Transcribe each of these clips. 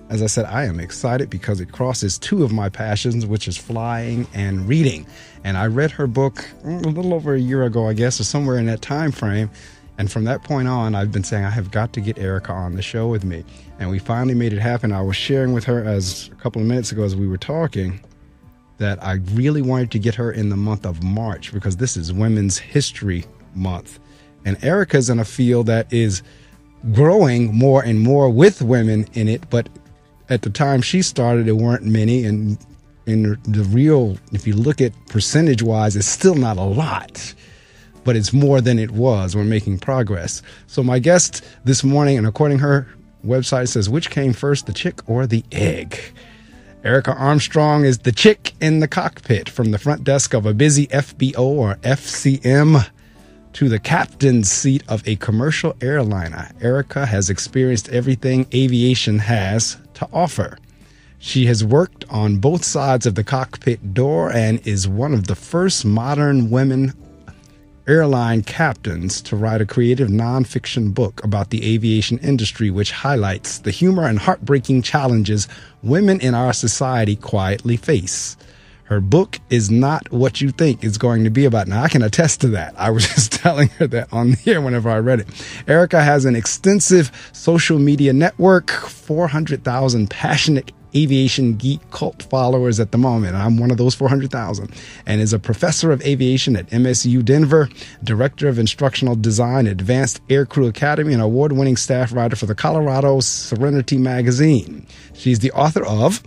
As I said, I am excited because it crosses two of my passions, which is flying and reading. And I read her book a little over a year ago, I guess, or somewhere in that time frame. And from that point on, I've been saying I have got to get Erika on the show with me. And we finally made it happen. I was sharing with her as a couple of minutes ago as we were talking that I really wanted to get her in the month of March because this is Women's History Month. And Erika's in a field that is growing more and more with women in it, but at the time she started, there weren't many, and in the real, if you look at percentage-wise, it's still not a lot, but it's more than it was. We're making progress. So my guest this morning, and according to her website, says, which came first, the chick or the egg? Erika Armstrong is the chick in the cockpit, from the front desk of a busy FBO or FCM to the captain's seat of a commercial airliner. Erika has experienced everything aviation has to offer. She has worked on both sides of the cockpit door and is one of the first modern women airline captains to write a creative nonfiction book about the aviation industry, which highlights the humor and heartbreaking challenges women in our society quietly face. Her book is not what you think it's going to be about. Now, I can attest to that. I was just telling her that on the air whenever I read it. Erika has an extensive social media network, 400,000 passionate aviation geek cult followers at the moment. I'm one of those 400,000, and is a professor of aviation at MSU Denver, director of instructional design at Advanced Aircrew Academy, and award-winning staff writer for the Colorado Serenity magazine. She's the author of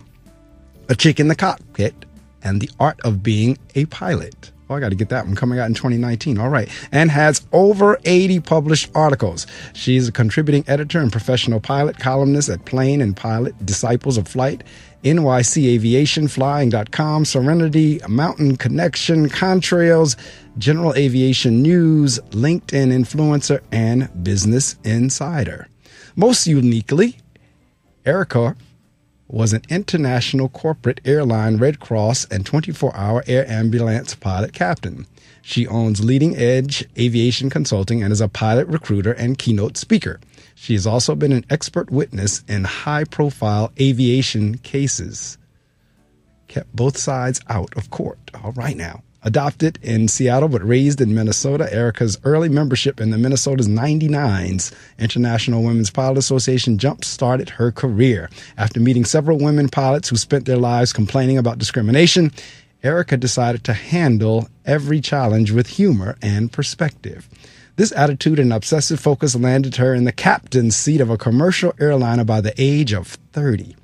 A Chick in the Cockpit and the Art of Being a Pilot. Oh, I got to get that one coming out in 2019. All right. And has over 80 published articles. She's a contributing editor and professional pilot columnist at Plane and Pilot, Disciples of Flight, NYC Aviation, Flying.com, Serenity, Mountain Connection, Contrails, General Aviation News, LinkedIn Influencer, and Business Insider. Most uniquely, Erika was an international corporate airline Red Cross and 24-hour air ambulance pilot captain. She owns Leading Edge Aviation Consulting and is a pilot recruiter and keynote speaker. She has also been an expert witness in high-profile aviation cases. Kept both sides out of court. All right now. Adopted in Seattle but raised in Minnesota, Erika's early membership in the Minnesota's 99s International Women's Pilot Association jump-started her career. After meeting several women pilots who spent their lives complaining about discrimination, Erika decided to handle every challenge with humor and perspective. This attitude and obsessive focus landed her in the captain's seat of a commercial airliner by the age of 30.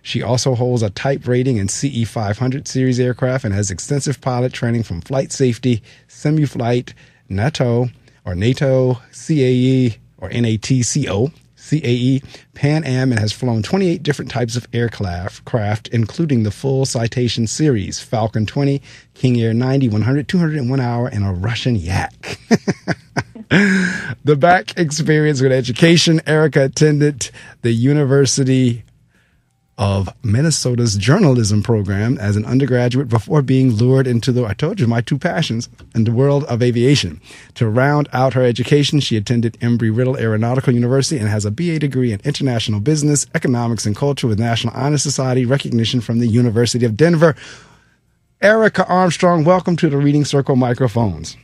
She also holds a type rating in CE 500 series aircraft and has extensive pilot training from flight safety, semi-flight, NATO, CAE, or NATCO, CAE, Pan Am, and has flown 28 different types of aircraft, including the full Citation series, Falcon 20, King Air 90, 100, 201 hour, and a Russian Yak. The back experience with education, Erika attended the University of Minnesota's journalism program as an undergraduate before being lured into I told you, my two passions, in the world of aviation. To round out her education, she attended Embry-Riddle Aeronautical University and has a BA degree in international business, economics, and culture with National Honor Society recognition from the University of Denver. Erika Armstrong, welcome to the Reading Circle microphones.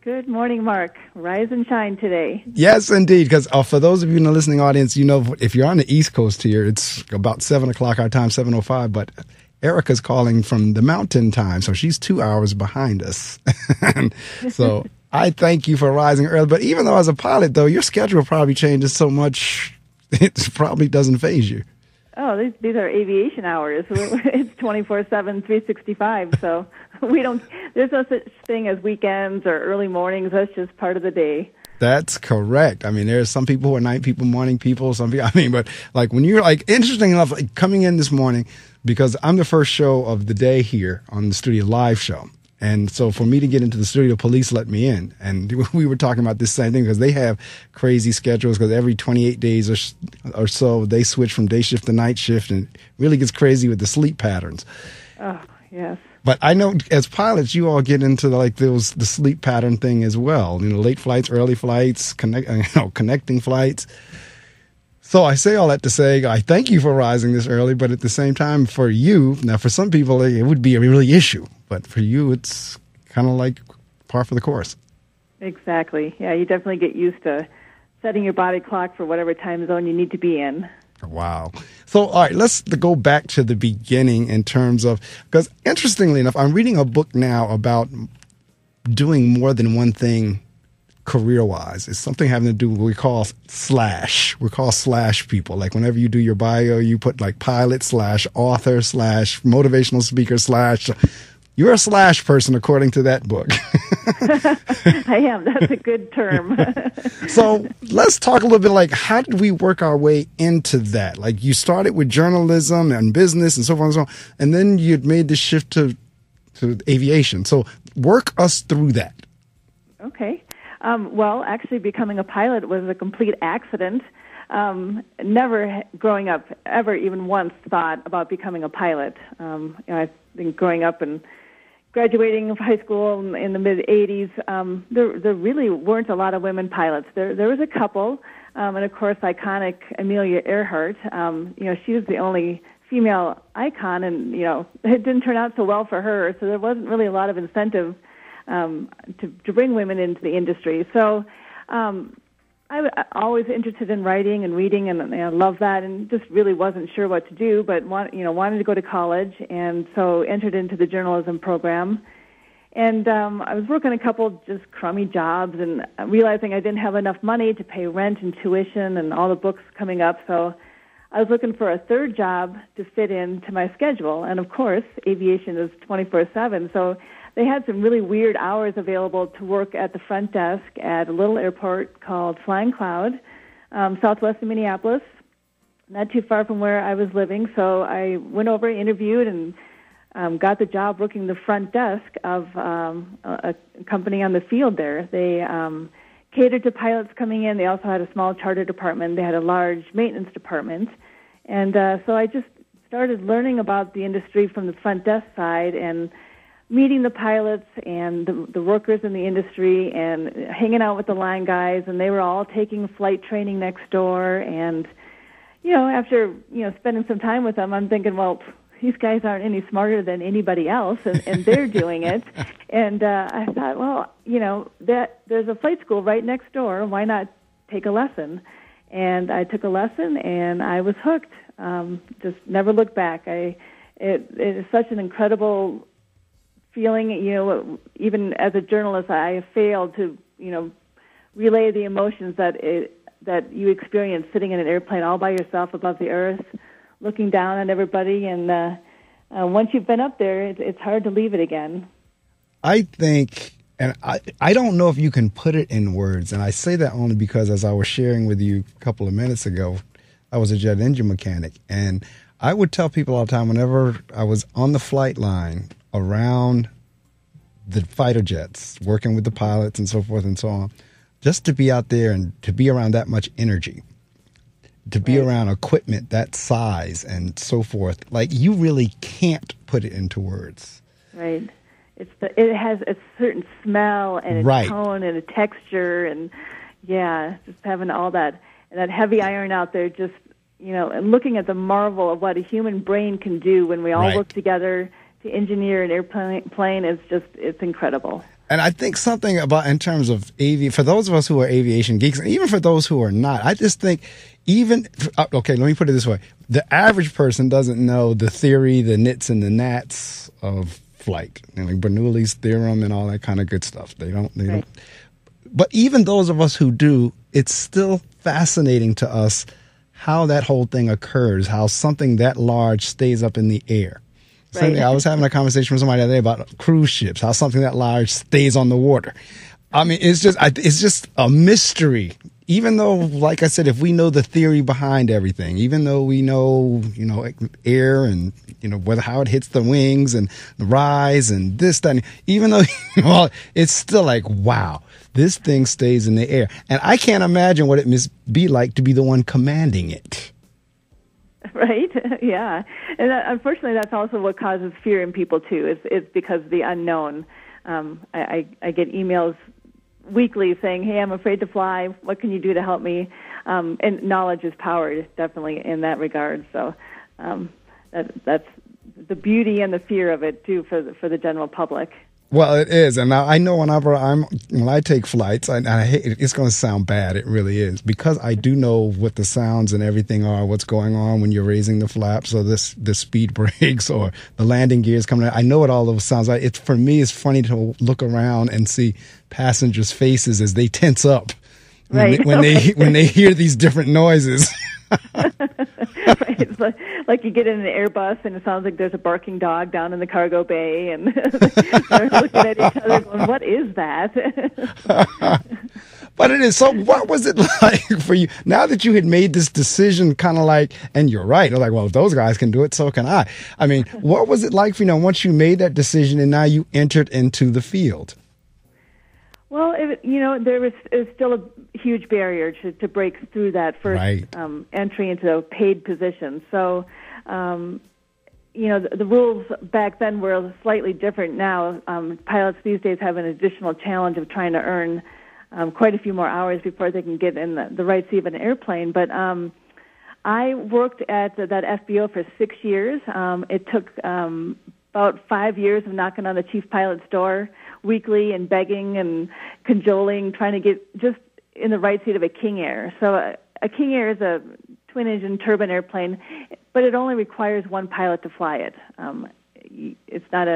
Good morning, Mark. Rise and shine today. Yes, indeed. Because for those of you in the listening audience, you know, if you're on the East Coast here, it's about 7 o'clock our time, 7:05. But Erika's calling from the mountain time, so she's 2 hours behind us. So I thank you for rising early. But even though as a pilot, though, your schedule probably changes so much, it probably doesn't faze you. Oh, these are aviation hours. It's 24/7, 365. So there's no such thing as weekends or early mornings. That's just part of the day. That's correct. I mean, there's some people who are night people, morning people, some people, but like when you're like, interesting enough, like coming in this morning, because I'm the first show of the day here on the studio live show. And so for me to get into the studio, police let me in. And we were talking about this same thing because they have crazy schedules because every 28 days or so, they switch from day shift to night shift, and it really gets crazy with the sleep patterns. Oh, yes. But I know as pilots, you all get into the sleep pattern thing as well. You know, late flights, early flights, connecting flights. So I say all that to say I thank you for rising this early, but at the same time, for you, now for some people it would be a really issue, but for you it's kind of like par for the course. Exactly. Yeah, you definitely get used to setting your body clock for whatever time zone you need to be in. Wow. So, all right, let's go back to the beginning in terms of, because interestingly enough, I'm reading a book now about doing more than one thing career-wise. It's something having to do with what we call slash. We call slash people. Like whenever you do your bio, you put like pilot slash author slash motivational speaker slash. You're a slash person according to that book. I am. That's a good term. So let's talk a little bit like how did we work our way into that? Like you started with journalism and business and so forth and so on, and then you'd made the shift to aviation. So work us through that. Okay. Well, actually becoming a pilot was a complete accident. Never growing up ever even once thought about becoming a pilot. I think growing up and graduating from high school in the mid-'80s, there really weren't a lot of women pilots. There was a couple, and of course, iconic Amelia Earhart. She was the only female icon, and it didn't turn out so well for her. So there wasn't really a lot of incentive to bring women into the industry. So I was always interested in writing and reading, and I love that, and just really wasn't sure what to do, but wanted to go to college, and so entered into the journalism program. And I was working a couple just crummy jobs, and realizing I didn't have enough money to pay rent and tuition and all the books coming up, so I was looking for a third job to fit into my schedule. And of course, aviation is 24/7, so they had some really weird hours available to work at the front desk at a little airport called Flying Cloud, southwest of Minneapolis, not too far from where I was living. So I went over, interviewed, and got the job working the front desk of a company on the field there. They catered to pilots coming in. They also had a small charter department. They had a large maintenance department. And so I just started learning about the industry from the front desk side and meeting the pilots and the workers in the industry and hanging out with the line guys, and they were all taking flight training next door. And, after, spending some time with them, I'm thinking, well, these guys aren't any smarter than anybody else, and they're doing it. And I thought, well, there's a flight school right next door. Why not take a lesson? And I took a lesson, and I was hooked. Just never looked back. It is such an incredible feeling. Even as a journalist, I failed to, relay the emotions that you experience sitting in an airplane all by yourself above the earth, looking down on everybody. And once you've been up there, it's hard to leave it again. I think, and I don't know if you can put it in words, and I say that only because as I was sharing with you a couple of minutes ago, I was a jet engine mechanic, and I would tell people all the time whenever I was on the flight line around the fighter jets, working with the pilots and so forth and so on, just to be out there and to be around that much energy, to be around equipment that size and so forth, like you really can't put it into words. Right. It has a certain smell and a tone and a texture, and just having all that heavy iron out there, just and looking at the marvel of what a human brain can do when we all work together to engineer an airplane is it's incredible. And I think something about in terms of for those of us who are aviation geeks, and even for those who are not, I just think let me put it this way. The average person doesn't know the theory, the nits and the gnats of flight, like Bernoulli's theorem and all that kind of good stuff. They don't. But even those of us who do, it's still fascinating to us how that whole thing occurs, how something that large stays up in the air. I was having a conversation with somebody the other day about cruise ships, how something that large stays on the water. I mean, it's just a mystery. Even though, like I said, if we know the theory behind everything, even though we know, air and, how it hits the wings and the rise and this, that, and, even though, it's still like, wow, this thing stays in the air. And I can't imagine what it must be like to be the one commanding it. Right? Yeah. And unfortunately, that's also what causes fear in people, too. It's because of the unknown. I get emails weekly saying, "Hey, I'm afraid to fly. What can you do to help me?" And knowledge is power, definitely in that regard. So that's the beauty and the fear of it too for the general public. Well, it is, and I know when I take flights, I hate it, it's going to sound bad. It really is, because I do know what the sounds and everything are, what's going on when you're raising the flaps, or the speed brakes, or the landing gears coming out. I know what all those sounds are. For me, it's funny to look around and see passengers' faces as they tense up when they hear these different noises. Right. It's like you get in an Airbus and it sounds like there's a barking dog down in the cargo bay, and they're looking at each other going, "What is that?" But it is. So what was it like for you now that you had made this decision, kind of like, and you're right, I was like, well, if those guys can do it, so can I. I mean, what was it like for you, once you made that decision and now you entered into the field? Well, there was still a huge barrier to break through that first entry into a paid position. So, the rules back then were slightly different now. Pilots these days have an additional challenge of trying to earn quite a few more hours before they can get in the right seat of an airplane. But I worked at that FBO for 6 years. It took about 5 years of knocking on the chief pilot's door weekly and begging and cajoling, trying to get just in the right seat of a King Air. So a King Air is a twin-engine turbine airplane, but it only requires one pilot to fly it. It's not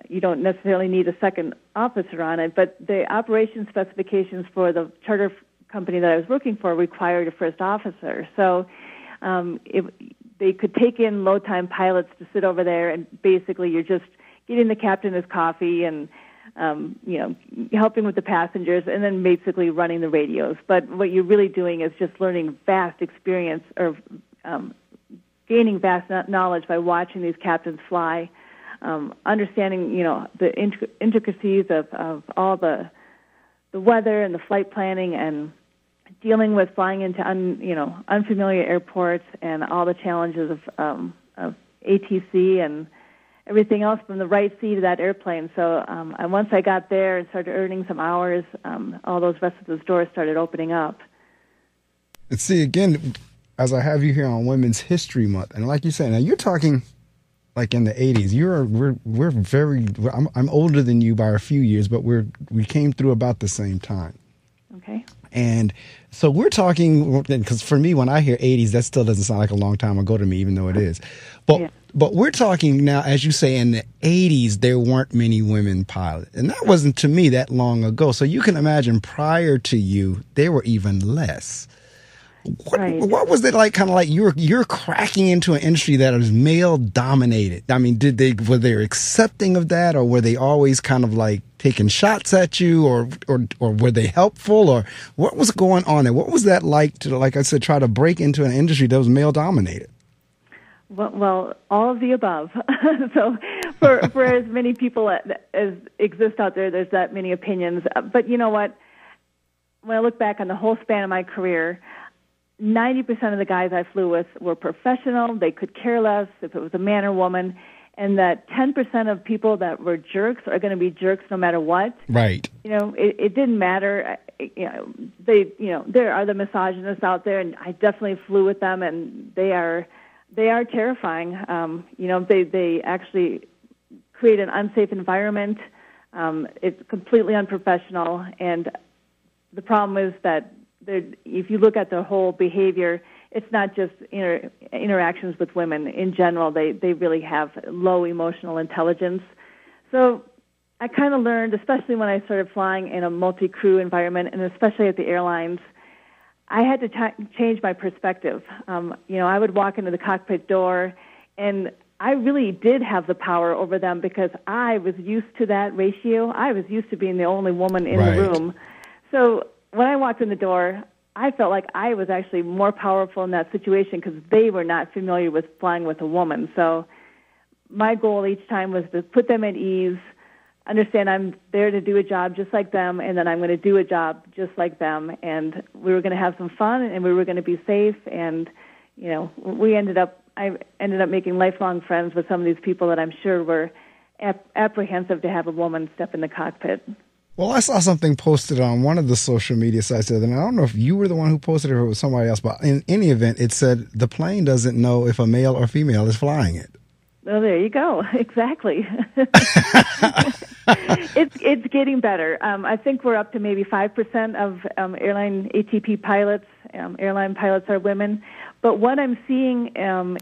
you don't necessarily need a second officer on it, but the operation specifications for the charter company that I was working for required a first officer. So they could take in low-time pilots to sit over there, and basically you're just getting the captain his coffee and helping with the passengers, and then basically running the radios. But what you're really doing is just learning vast experience, or gaining vast knowledge by watching these captains fly, understanding, the intricacies of all the weather and the flight planning, and dealing with flying into unfamiliar airports and all the challenges of ATC and everything else from the right seat of that airplane. So once I got there and started earning some hours, all those rest of those doors started opening up. And see, again, as I have you here on Women's History Month, and like you said, now you're talking like in the 80s. I'm older than you by a few years, but we came through about the same time. Okay. And so we're talking, because for me, when I hear 80s, that still doesn't sound like a long time ago to me, even though it is. But we're talking now, as you say, in the 80s, there weren't many women pilots. And that wasn't, to me, that long ago. So you can imagine prior to you, there were even less. What was it like, kind of like you're cracking into an industry that is male dominated? I mean, were they accepting of that, or were they always kind of like taking shots at you, or were they helpful, or what was going on there? What was that like to, like I said, try to break into an industry that was male dominated? Well, all of the above. So for as many people as exist out there, there's that many opinions. But you know what? When I look back on the whole span of my career, 90% of the guys I flew with were professional. They could care less if it was a man or woman. And that 10% of people that were jerks are going to be jerks no matter what. Right. It didn't matter. There are the misogynists out there, and I definitely flew with them, and they are terrifying. They actually create an unsafe environment. It's completely unprofessional, and the problem is that if you look at their whole behavior, it's not just interactions with women. In general, they really have low emotional intelligence. So I kind of learned, especially when I started flying in a multi-crew environment, and especially at the airlines, I had to change my perspective. I would walk into the cockpit door, and I really did have the power over them because I was used to that ratio. I was used to being the only woman in the room. So when I walked in the door, I felt like I was actually more powerful in that situation because they were not familiar with flying with a woman. So my goal each time was to put them at ease, understand I'm there to do a job just like them, and then I'm going to do a job just like them. And we were going to have some fun, and we were going to be safe. And, I ended up making lifelong friends with some of these people that I'm sure were apprehensive to have a woman step in the cockpit. Well, I saw something posted on one of the social media sites the other night. I don't know if you were the one who posted it or it was somebody else, but in any event, it said the plane doesn't know if a male or female is flying it. Oh, there you go. Exactly. It's getting better. I think we're up to maybe 5% of airline ATP pilots. Airline pilots are women. But what I'm seeing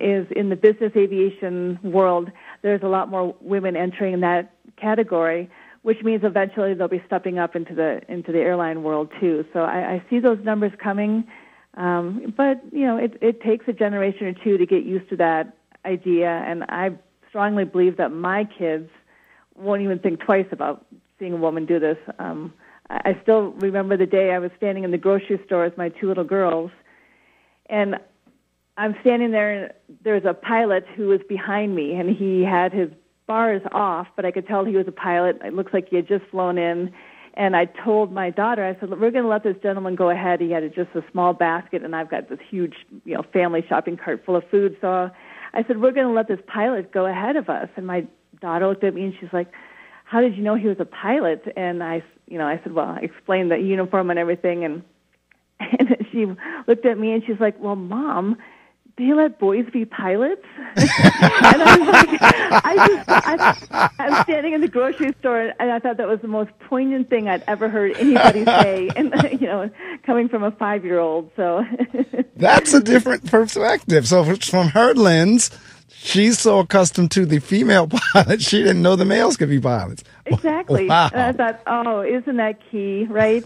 is in the business aviation world, there's a lot more women entering in that category, which means eventually they'll be stepping up into the airline world too. So I see those numbers coming, but it takes a generation or two to get used to that idea, and I strongly believe that my kids won't even think twice about seeing a woman do this. I still remember the day I was standing in the grocery store with my two little girls, and I'm standing there, and there's a pilot who was behind me, and he had his bars off, but I could tell he was a pilot. It looks like he had just flown in. And I told my daughter, I said, we're going to let this gentleman go ahead. He had just a small basket, and I've got this huge, family shopping cart full of food. So I said, we're going to let this pilot go ahead of us. And my daughter looked at me, and she's like, how did you know he was a pilot? And I said, well, I explained the uniform and everything. And she looked at me, and she's like, well, Mom, they let boys be pilots? And I was like, I'm standing in the grocery store, and I thought that was the most poignant thing I'd ever heard anybody say, and coming from a 5-year-old. So that's a different perspective. So from her lens, she's so accustomed to the female pilot, she didn't know the males could be pilots. Exactly. Wow. And I thought, oh, isn't that key, right?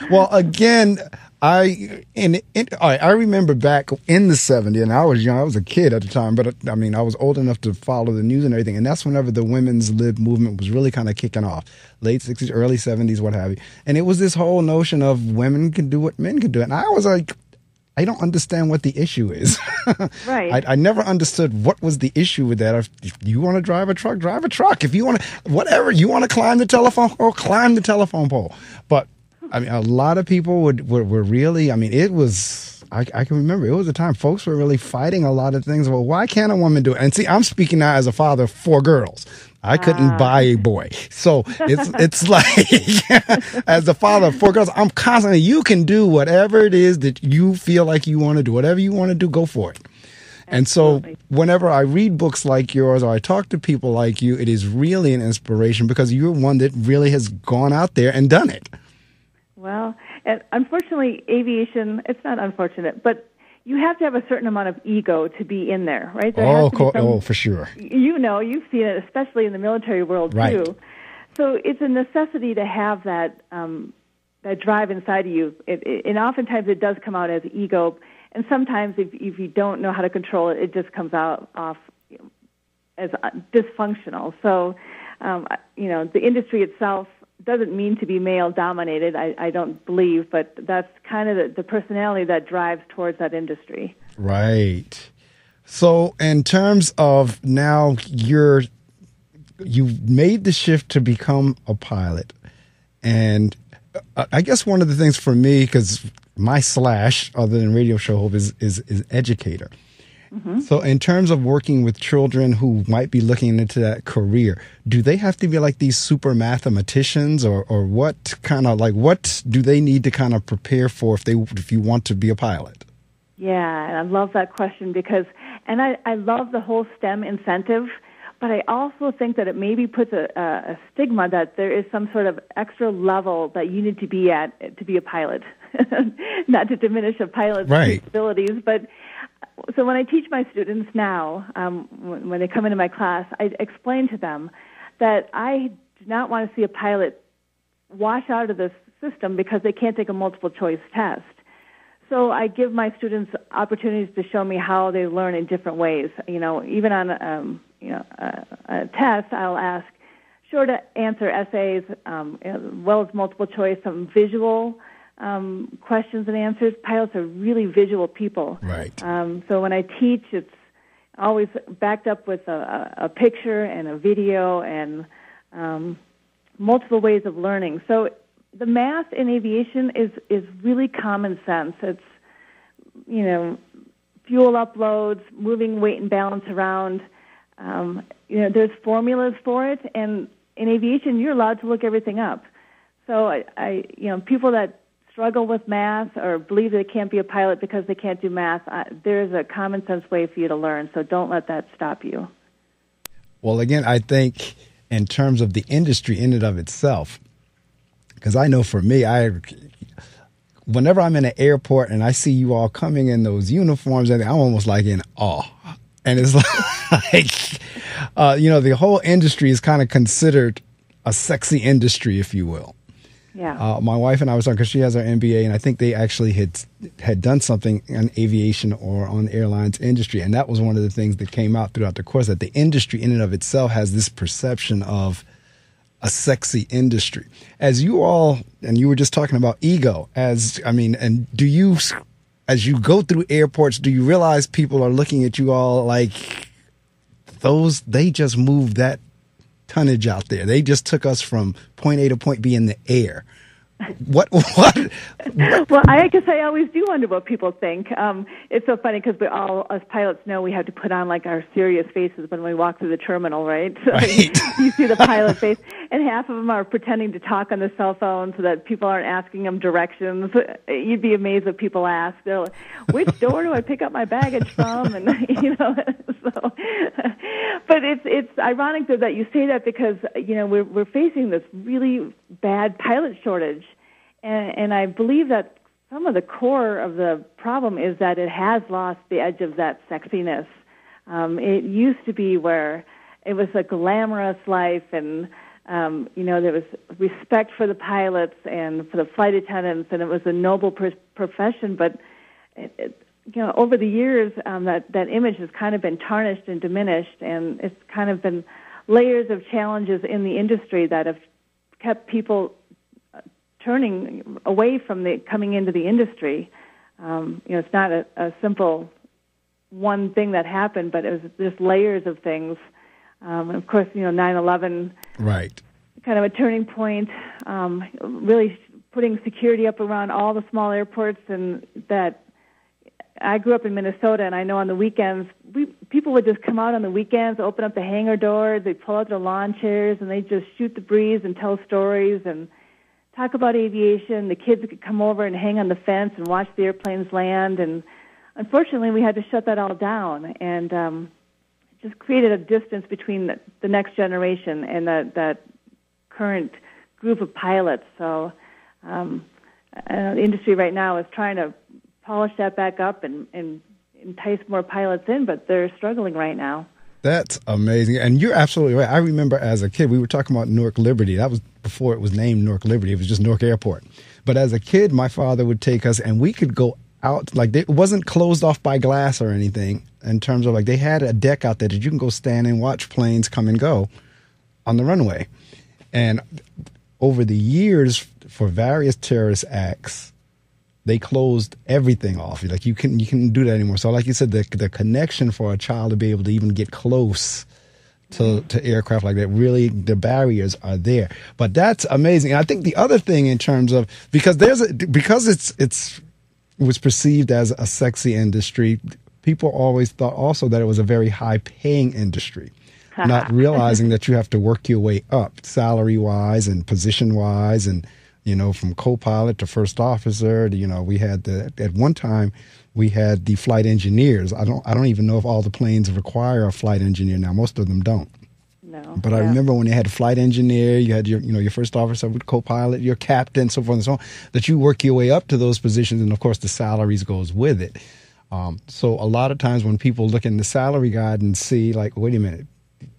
Well, again, I remember back in the 70s, and I was young, I was a kid at the time, but I mean, I was old enough to follow the news and everything, and that's whenever the women's lib movement was really kind of kicking off, late 60s, early 70s, what have you. And it was this whole notion of women can do what men can do. And I was like, I don't understand what the issue is. Right. I never understood what was the issue with that. If you want to drive a truck, drive a truck. If you want to, whatever, you want to climb the telephone pole, climb the telephone pole. But I mean, a lot of people were really, I mean, it was, I can remember, it was a time folks were really fighting a lot of things. Well, why can't a woman do it? And see, I'm speaking now as a father of 4 girls. I couldn't buy a boy. So it's like, as the father of 4 girls, I'm constantly, you can do whatever it is that you feel like you want to do. Whatever you want to do, go for it. And so whenever I read books like yours or I talk to people like you, it is really an inspiration because you're one that really has gone out there and done it. Well, and unfortunately, aviation, it's not unfortunate, but you have to have a certain amount of ego to be in there, right? For sure. You've seen it, especially in the military world, right. too. So it's a necessity to have that drive inside of you. And oftentimes it does come out as ego. And sometimes if you don't know how to control it, it just comes off as dysfunctional. So, the industry itself doesn't mean to be male-dominated, I don't believe, but that's kind of the personality that drives towards that industry. Right. So in terms of now you've made the shift to become a pilot, and I guess one of the things for me, because my / other than radio show host, is educator. Mm-hmm. So in terms of working with children who might be looking into that career, do they have to be like these super mathematicians or what kind of what do they need to kind of prepare for if you want to be a pilot? Yeah, and I love that question because I love the whole STEM incentive, but I also think that it maybe puts a stigma that there is some sort of extra level that you need to be at to be a pilot. Not to diminish a pilot's abilities, but so when I teach my students now, when they come into my class, I explain to them that I do not want to see a pilot wash out of this system because they can't take a multiple choice test. So I give my students opportunities to show me how they learn in different ways. Even on a test, I'll ask short answer essays, as well as multiple choice, some visual questions and answers. Pilots are really visual people. Right. So when I teach, it's always backed up with a picture and a video and multiple ways of learning. So the math in aviation is really common sense. It's, fuel uploads, moving weight and balance around. There's formulas for it, and in aviation, you're allowed to look everything up. So people that struggle with math or believe they can't be a pilot because they can't do math, there's a common sense way for you to learn. So don't let that stop you. Well, again, I think in terms of the industry in and of itself, because I know for me, whenever I'm in an airport and I see you all coming in those uniforms, and I'm almost like in awe. And it's like, the whole industry is kind of considered a sexy industry, if you will. Yeah. My wife and I was talking, because she has her MBA, and I think they actually had done something on aviation or on airlines industry. And that was one of the things that came out throughout the course, that the industry in and of itself has this perception of a sexy industry. As you all, and you were just talking about ego, and do you, as you go through airports, do you realize people are looking at you all like they just moved that tonnage out there. They just took us from point A to point B in the air. What? Well, I guess I always do wonder what people think. It's so funny because we all, as pilots, know we have to put on like our serious faces when we walk through the terminal, right? So right. You see the pilot face, and half of them are pretending to talk on the cell phone so that people aren't asking them directions. You'd be amazed what people ask. They're like, "Which door do I pick up my baggage from?" And so. But it's ironic though that you say that because we're facing this really bad pilot shortage. And I believe that some of the core of the problem is that it has lost the edge of that sexiness. It used to be where it was a glamorous life, and there was respect for the pilots and for the flight attendants, and it was a noble profession. But over the years, that image has kind of been tarnished and diminished, and it's kind of been layers of challenges in the industry that have kept people turning away from coming into the industry. It's not a simple one thing that happened, but it was just layers of things. And of course, 9/11, right, kind of a turning point. Really putting security up around all the small airports, and that. I grew up in Minnesota, and I know on the weekends, people would just come out on the weekends, open up the hangar doors, they'd pull out their lawn chairs, and they'd just shoot the breeze and tell stories and talk about aviation. The kids could come over and hang on the fence and watch the airplanes land. And unfortunately, we had to shut that all down, and it just created a distance between the next generation and that current group of pilots. So the industry right now is trying to polish that back up and entice more pilots in, but they're struggling right now. That's amazing. And you're absolutely right. I remember as a kid, we were talking about Newark Liberty. That was before it was named Newark Liberty. It was just Newark Airport. But as a kid, my father would take us, and we could go out, like it wasn't closed off by glass or anything, in terms of like they had a deck out there that you can go stand and watch planes come and go on the runway. And over the years, for various terrorist acts, they closed everything off. Like you can do that anymore. So like you said, the connection for a child to be able to even get close to aircraft like that, really the barriers are there. But that's amazing. And I think the other thing in terms of, because it was perceived as a sexy industry, people always thought also that it was a very high paying industry. Not realizing that you have to work your way up salary wise and position wise, and from co-pilot to first officer to, we had at one time we had the flight engineers. I don't even know if all the planes require a flight engineer now. Most of them don't. No. But I remember when they had a flight engineer, you had your first officer with co-pilot, your captain, so forth and so on, that you work your way up to those positions, and of course the salaries goes with it. So a lot of times when people look in the salary guide and see like, wait a minute,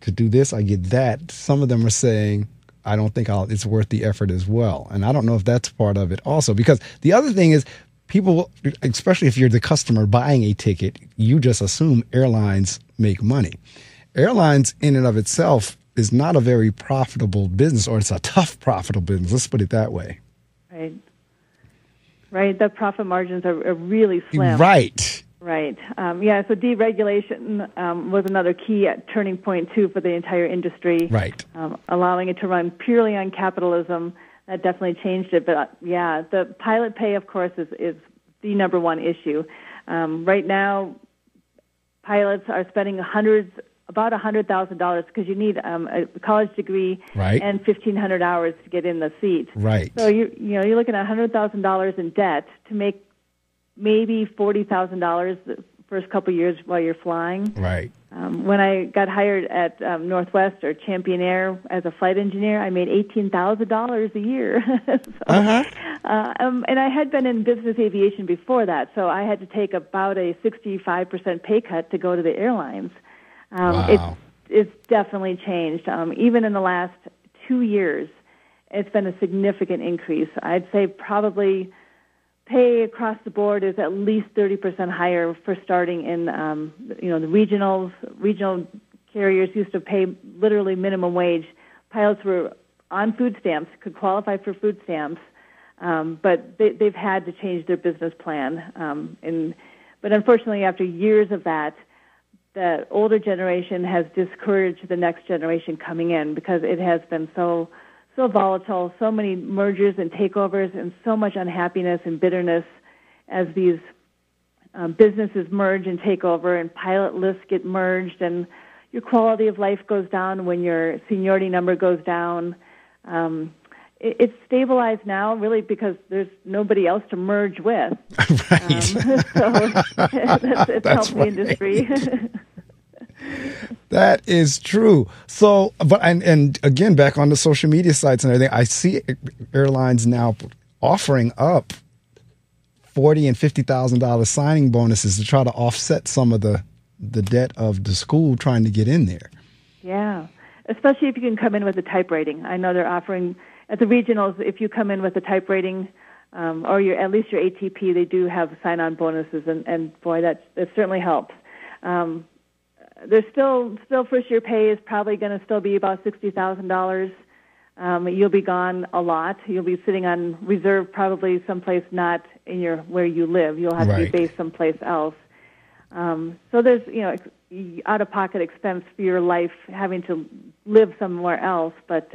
to do this, I get that. Some of them are saying, I don't think it's worth the effort as well. And I don't know if that's part of it also, because the other thing is people, especially if you're the customer buying a ticket, you just assume airlines make money. Airlines in and of itself is not a very profitable business, or it's a tough profitable business. Let's put it that way. Right. The profit margins are really slim. Right. So deregulation was another key turning point, too, for the entire industry. Right. Allowing it to run purely on capitalism, that definitely changed it. But, the pilot pay, of course, is the number one issue. Right now, pilots are spending about about $100,000 because you need a college degree right. and 1,500 hours to get in the seat. Right. So you're looking at $100,000 in debt to make maybe $40,000 the first couple of years while you're flying. Right. When I got hired at Northwest or Champion Air as a flight engineer, I made $18,000 a year. And I had been in business aviation before that, so I had to take about a 65% pay cut to go to the airlines. Wow. It's definitely changed. Even in the last 2 years, it's been a significant increase. I'd say probably pay across the board is at least 30% higher for starting in, the regional carriers used to pay literally minimum wage. Pilots were on food stamps, could qualify for food stamps, but they've had to change their business plan. But unfortunately, after years of that, the older generation has discouraged the next generation coming in because it has been so volatile, so many mergers and takeovers, and so much unhappiness and bitterness as these businesses merge and take over, and pilot lists get merged, and your quality of life goes down when your seniority number goes down. It's stabilized now, really, because there's nobody else to merge with. Right. So it's helped the industry. That is true. So, but and again, back on the social media sites and everything, I see airlines now offering up $40,000 and $50,000 signing bonuses to try to offset some of the debt of the school trying to get in there. Yeah, especially if you can come in with a type rating. I know they're offering at the regionals, if you come in with a type rating or at least your ATP, they do have sign-on bonuses, and boy, that certainly helps. There's still first year pay is probably going to still be about $60,000. You'll be gone a lot. You'll be sitting on reserve, probably someplace not in where you live. You'll have to be based someplace else. So there's out-of-pocket expense for your life having to live somewhere else, but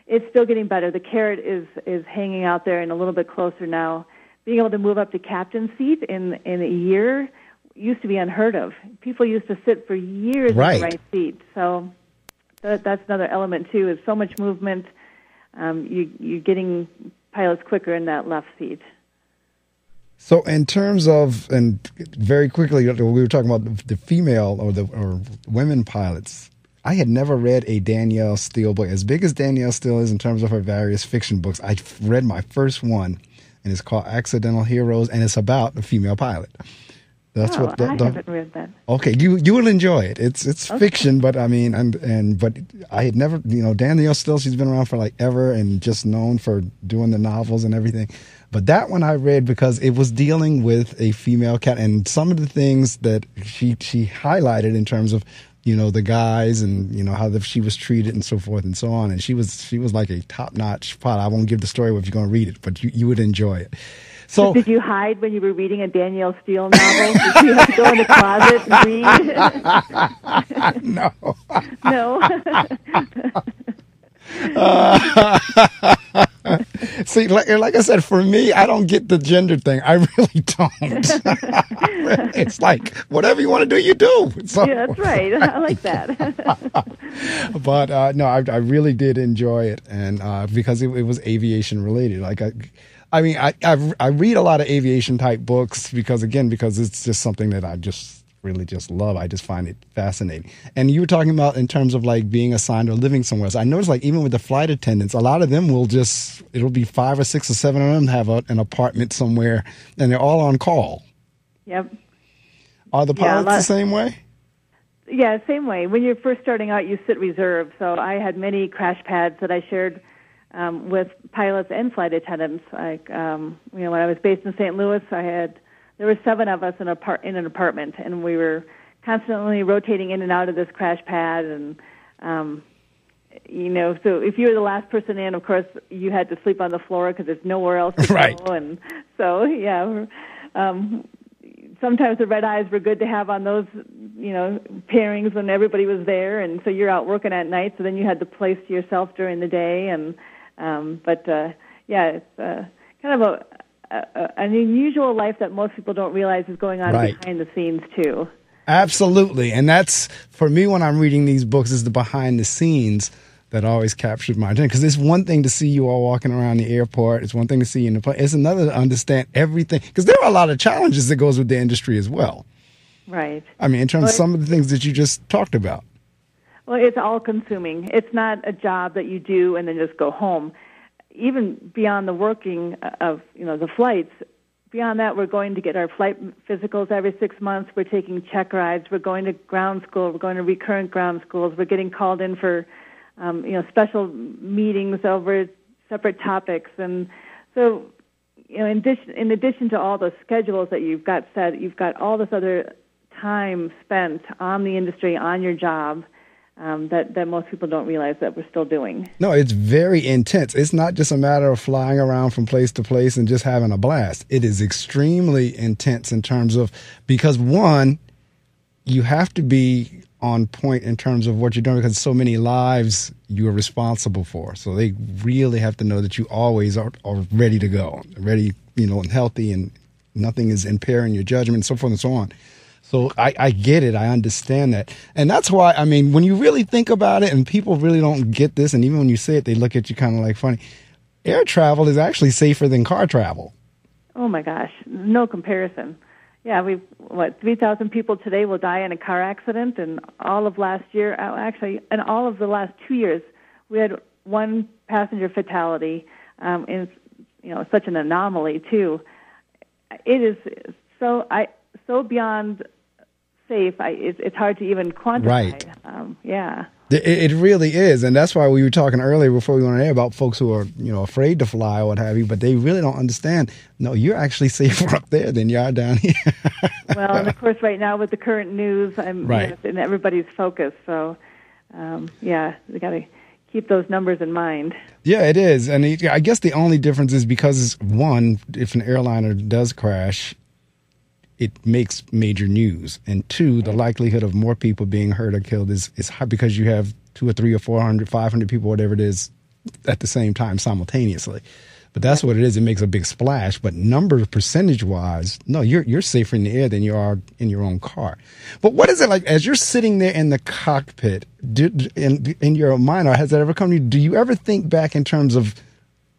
it's still getting better. The carrot is hanging out there and a little bit closer now. Being able to move up to captain seat in a year used to be unheard of. People used to sit for years in the right seat. So that's another element, too, is so much movement. You're getting pilots quicker in that left seat. So in terms of, and very quickly, we were talking about the female or women pilots. I had never read a Danielle Steele book. As big as Danielle Steele is in terms of her various fiction books, I read my first one, and it's called Accidental Heroes, and it's about a female pilot. That's I haven't read that. Okay, you will enjoy it. It's fiction, but I mean, but I had never, Danielle Steele, she's been around for like ever and just known for doing the novels and everything. But that one I read because it was dealing with a female cat and some of the things that she highlighted in terms of, the guys and, how she was treated and so forth and so on. And she was like a top-notch pilot. I won't give the story if you're going to read it, but you would enjoy it. So did you hide when you were reading a Danielle Steele novel? Did you have to go in the closet and read? No. No. See, like I said, for me, I don't get the gender thing. I really don't. It's like, whatever you want to do, you do. So, yeah, that's right. I like that. But no, I really did enjoy it, and because it was aviation related. Like I read a lot of aviation type books because it's just something that I really love. I just find it fascinating. And you were talking about in terms of like being assigned or living somewhere else. I noticed like even with the flight attendants, a lot of them it'll be 5 or 6 or 7 of them have an apartment somewhere and they're all on call. Yep. Are the pilots the same way? Yeah, same way. When you're first starting out, you sit reserve. So I had many crash pads that I shared with pilots and flight attendants. Like, when I was based in St. Louis, there were 7 of us in an apartment, and we were constantly rotating in and out of this crash pad. And, so if you were the last person in, of course, you had to sleep on the floor because there's nowhere else to go. And so, sometimes the red eyes were good to have on those, pairings when everybody was there. And so you're out working at night, so then you had the place to yourself during the day. And it's kind of an unusual life that most people don't realize is going on behind the scenes too. Absolutely. And that's, for me, when I'm reading these books, is the behind the scenes that always captured my attention. Because it's one thing to see you all walking around the airport. It's one thing to see you in the plane. It's another to understand everything. Because there are a lot of challenges that goes with the industry as well. Right. I mean, in terms of some of the things that you just talked about. Well, it's all consuming. It's not a job that you do and then just go home. Even beyond the working of, the flights, beyond that, we're going to get our flight physicals every 6 months. We're taking check rides. We're going to ground school. We're going to recurrent ground schools. We're getting called in for, special meetings over separate topics. And so, in addition to all the schedules that you've got set, you've got all this other time spent on the industry, on your job, that most people don't realize that we're still doing. No, it's very intense. It's not just a matter of flying around from place to place and just having a blast. It is extremely intense in terms of, because one, you have to be on point in terms of what you're doing because so many lives you are responsible for. So they really have to know that you always are ready to go, ready, and healthy, and nothing is impairing your judgment and so forth and so on. So I get it. I understand that. And that's why, when you really think about it, and people really don't get this, and even when you say it, they look at you kind of like funny. Air travel is actually safer than car travel. Oh, my gosh. No comparison. Yeah, 3,000 people today will die in a car accident, and all of last year, in all of the last 2 years, we had one passenger fatality. And, such an anomaly, too. It is so beyond safe, it's hard to even quantify. Right. Yeah. It really is, and that's why we were talking earlier before we went on air about folks who are, afraid to fly or what have you, but they really don't understand. No, you're actually safer up there than you are down here. Well, and of course, right now with the current news, right. It's in everybody's focus. So, we got to keep those numbers in mind. Yeah, it is, and I guess the only difference is because, one, if an airliner does crash, it makes major news. And two, the likelihood of more people being hurt or killed is high because you have 200 or 300 or 400, 500 people, whatever it is, at the same time simultaneously. But that's what it is. It makes a big splash. But number percentage-wise, no, you're safer in the air than you are in your own car. But what is it like as you're sitting there in the cockpit, in your mind, or has that ever come to you? Do you ever think back in terms of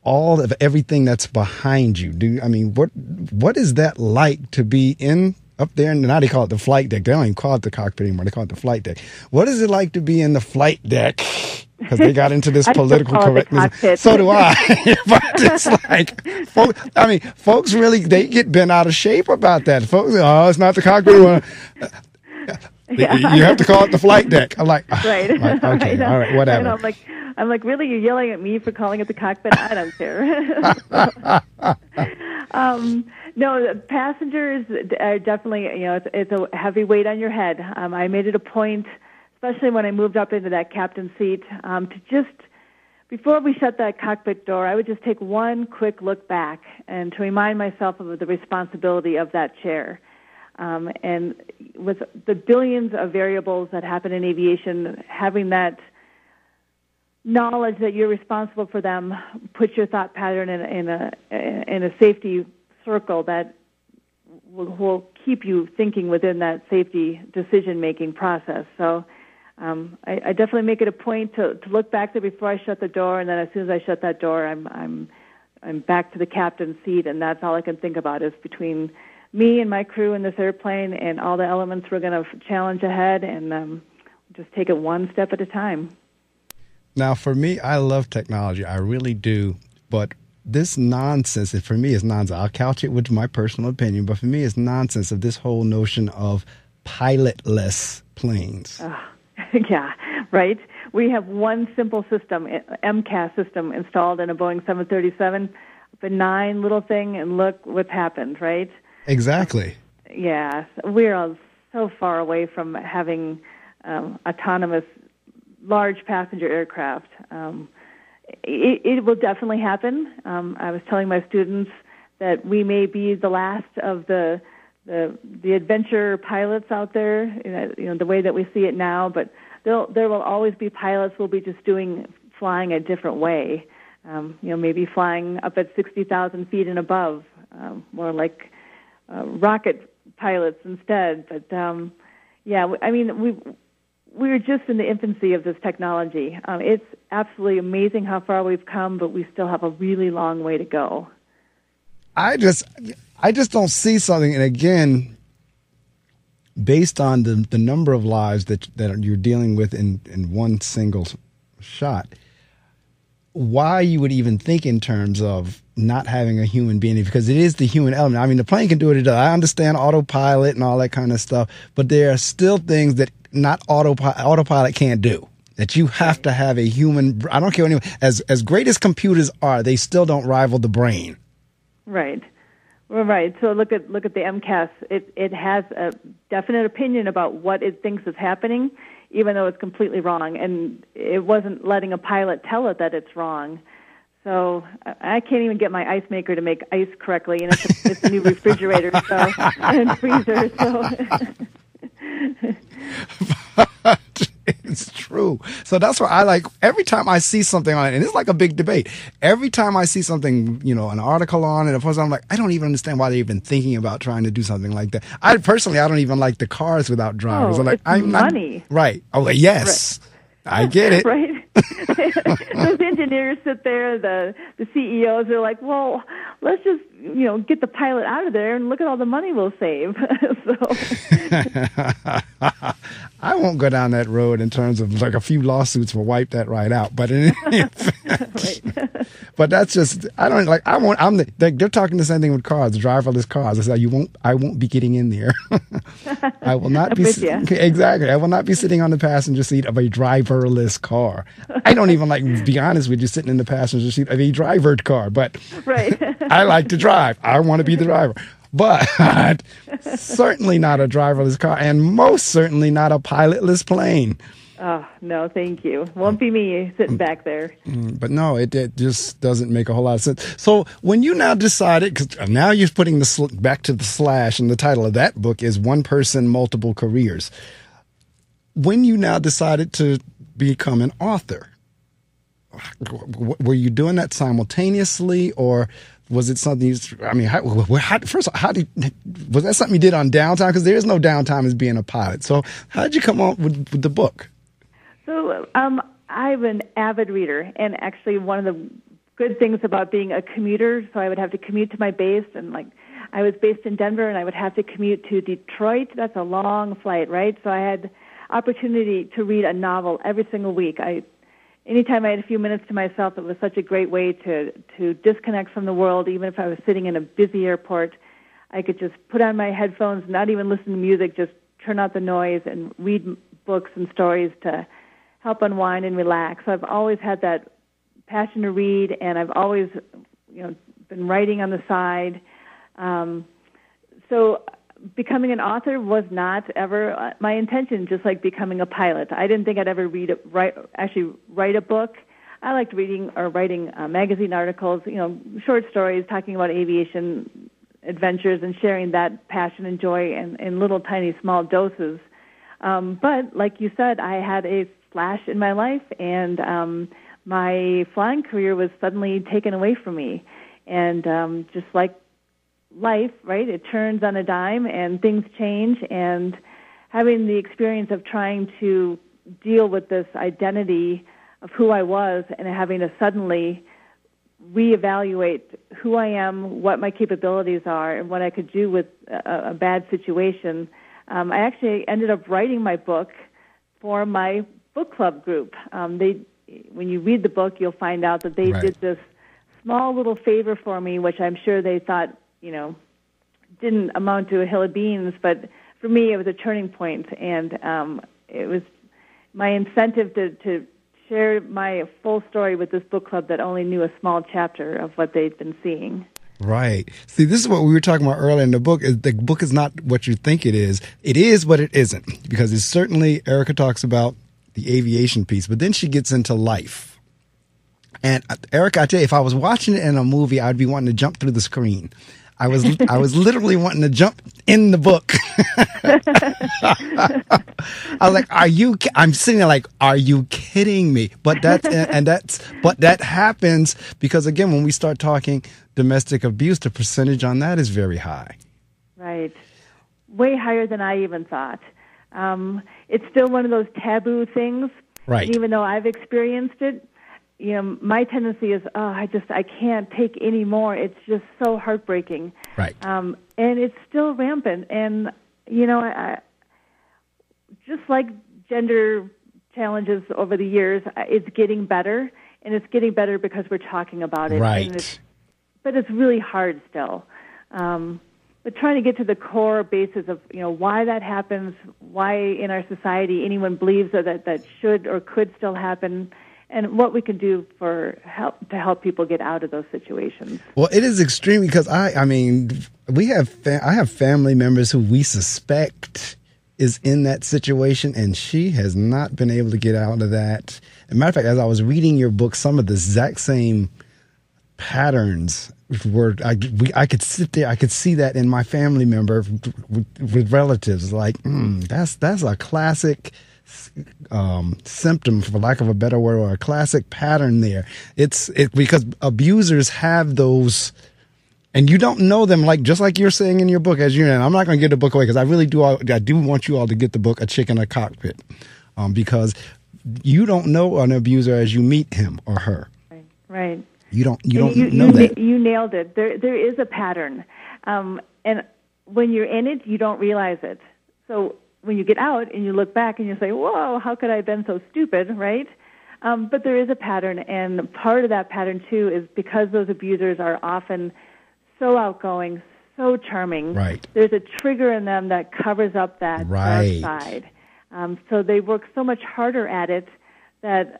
all of everything that's behind you? What is that like to be up there? And now they call it the flight deck. They don't even call it the cockpit anymore. They call it the flight deck. What is it like to be in the flight deck? Because they got into this political correctness. So do I. But it's like, folks really, they get bent out of shape about that. Folks, it's not the cockpit. You have to call it the flight deck. I'm like, right. Okay, all right, whatever. I'm like, really? You're yelling at me for calling it the cockpit? I don't care. No, passengers are definitely, it's a heavy weight on your head. I made it a point, especially when I moved up into that captain seat, to just, before we shut that cockpit door, I would just take one quick look back and to remind myself of the responsibility of that chair. And with the billions of variables that happen in aviation, having that knowledge that you're responsible for them puts your thought pattern in a safety circle that will keep you thinking within that safety decision-making process. So I definitely make it a point to look back there before I shut the door, and then as soon as I shut that door, I'm back to the captain's seat, and that's all I can think about is between me and my crew in this airplane and all the elements we're going to challenge ahead, and just take it one step at a time. Now, for me, I love technology. I really do. But this nonsense, for me, is nonsense. I'll couch it with my personal opinion, but for me, it's nonsense of this whole notion of pilotless planes. Yeah, right. We have one simple system, MCAS system, installed in a Boeing 737. Benign little thing, and look what's happened, right? Exactly. Yeah, we're all so far away from having autonomous large passenger aircraft. It will definitely happen. I was telling my students that we may be the last of the adventure pilots out there, the way that we see it now, but there will always be pilots who will be just flying a different way. Maybe flying up at 60,000 feet and above, more like rocket pilots instead. But Yeah, I mean, we're just in the infancy of this technology. It's absolutely amazing how far we've come, but we still have a really long way to go. I just don't see something, and again, based on the number of lives that you're dealing with in one single shot, why you would even think in terms of not having a human being, because it is the human element. I mean, the plane can do what it does. I understand autopilot and all that kind of stuff, but there are still things that not autopilot can't do, that you have to have a human. I don't care anyway. As great as computers are, they still don't rival the brain. Right. Well, right. So look at the MCAS. It has a definite opinion about what it thinks is happening, even though it's completely wrong, and it wasn't letting a pilot tell it that it's wrong. So I can't even get my ice maker to make ice correctly, and it's a new refrigerator and freezer. So it's true. So that's why I like every time I see something on it, and it's like a big debate. Every time I see something, an article on it, I'm like, I don't even understand why they're even thinking about trying to do something like that. I don't even like the cars without drivers. I'm like, it's money. Right. Oh, yes. Right. I get it. Right. Those engineers sit there, the CEOs are like, well, let's just, get the pilot out of there and look at all the money we'll save. I won't go down that road in terms of like a few lawsuits will wipe that right out. But in any event, but that's just, they're talking the same thing with cars, driverless cars. I said, I won't be getting in there. I will not be, exactly. I will not be sitting on the passenger seat of a driverless car. I don't even like, to be honest with you, sitting in the passenger seat of a drivered car, but right. I like to drive. I want to be the driver. But certainly not a driverless car, and most certainly not a pilotless plane. Oh, no, thank you. Won't be me sitting back there. But no, it just doesn't make a whole lot of sense. So when you now decided, because now you're putting back to the slash, and the title of that book is One Person, Multiple Careers. When you now decided to become an author, were you doing that simultaneously, or was it something was that something you did on downtime? Because there is no downtime as being a pilot. So how did you come up with the book? So I'm an avid reader, and actually one of the good things about being a commuter, so I would have to commute to my base, and I was based in Denver, and I would have to commute to Detroit. That's a long flight, right? So I had opportunity to read a novel every single week. Anytime I had a few minutes to myself, it was such a great way to disconnect from the world. Even if I was sitting in a busy airport, I could just put on my headphones, not even listen to music, just turn out the noise and read books and stories to help unwind and relax. So I've always had that passion to read, and I've always, been writing on the side. So becoming an author was not ever my intention, just like becoming a pilot. I didn't think I'd ever write a book. I liked reading or writing magazine articles, short stories talking about aviation adventures and sharing that passion and joy in little tiny small doses. But like you said, I had a flash in my life, and my flying career was suddenly taken away from me. And just like life, right? It turns on a dime and things change, and having the experience of trying to deal with this identity of who I was and having to suddenly reevaluate who I am, what my capabilities are, and what I could do with a bad situation. I actually ended up writing my book for my book club group. When you read the book, you'll find out that they did this small little favor for me, which I'm sure they thought didn't amount to a hill of beans, but for me it was a turning point, and it was my incentive to share my full story with this book club that only knew a small chapter of what they'd been seeing. Right. See, this is what we were talking about earlier in the book. The book is not what you think it is. It is what it isn't, because it's certainly, Erika talks about the aviation piece, but then she gets into life. And Erika, I tell you, if I was watching it in a movie, I'd be wanting to jump through the screen. I was literally wanting to jump in the book. I was like, I'm sitting there like, are you kidding me? But that happens because, again, when we start talking domestic abuse, the percentage on that is very high. Right. Way higher than I even thought. It's still one of those taboo things. Right. And even though I've experienced it, my tendency is, I can't take any more. It's just so heartbreaking. Right. And it's still rampant. And, I just like gender challenges over the years, it's getting better. And it's getting better because we're talking about it. Right. But it's really hard still. But trying to get to the core basis of, why that happens, why in our society anyone believes that should or could still happen, and what we can do to help people get out of those situations. Well, it is extreme because I have family members who we suspect is in that situation, and she has not been able to get out of that. As a matter of fact, as I was reading your book, some of the exact same patterns were, I could sit there, I could see that in my family member with relatives. Like, that's a classic symptom, for lack of a better word, or a classic pattern there. It's because abusers have those, and you don't know them, just like you're saying in your book. And I'm not going to give the book away because I do want you all to get the book, A Chick in a Cockpit, because you don't know an abuser as you meet him or her. Right. You don't know that. You nailed it. There is a pattern, and when you're in it, you don't realize it. So when you get out and you look back and you say, "Whoa, how could I have been so stupid?" Right? But there is a pattern, and part of that pattern too is because those abusers are often so outgoing, so charming. Right. There's a trigger in them that covers up that dark side. So they work so much harder at it that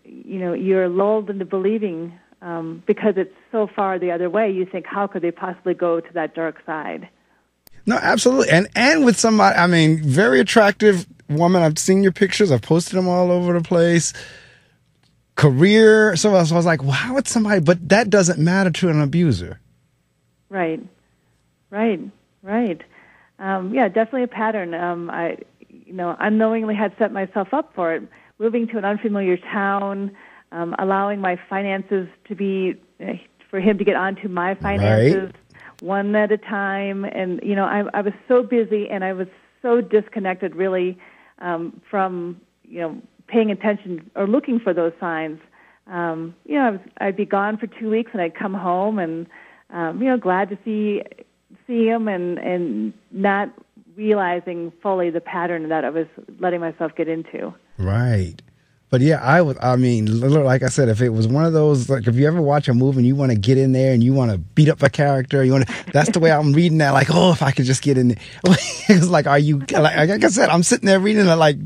you're lulled into believing. Because it's so far the other way, you think, how could they possibly go to that dark side? No, absolutely. And with somebody, very attractive woman. I've seen your pictures. I've posted them all over the place. Career. So I was like, well, how would somebody, but that doesn't matter to an abuser. Right. Yeah, definitely a pattern. I unknowingly had set myself up for it. Moving to an unfamiliar town, allowing my finances to be, for him to get onto my finances one at a time. And, I was so busy and I was so disconnected really from, paying attention or looking for those signs. I'd be gone for 2 weeks and I'd come home and, glad to see him and not realizing fully the pattern that I was letting myself get into. Right. But yeah, like I said, if it was one of those, like if you ever watch a movie and you want to get in there and you want to beat up a character, that's the way I'm reading that. Like, oh, if I could just get in there. It's like, like I said, I'm sitting there reading it like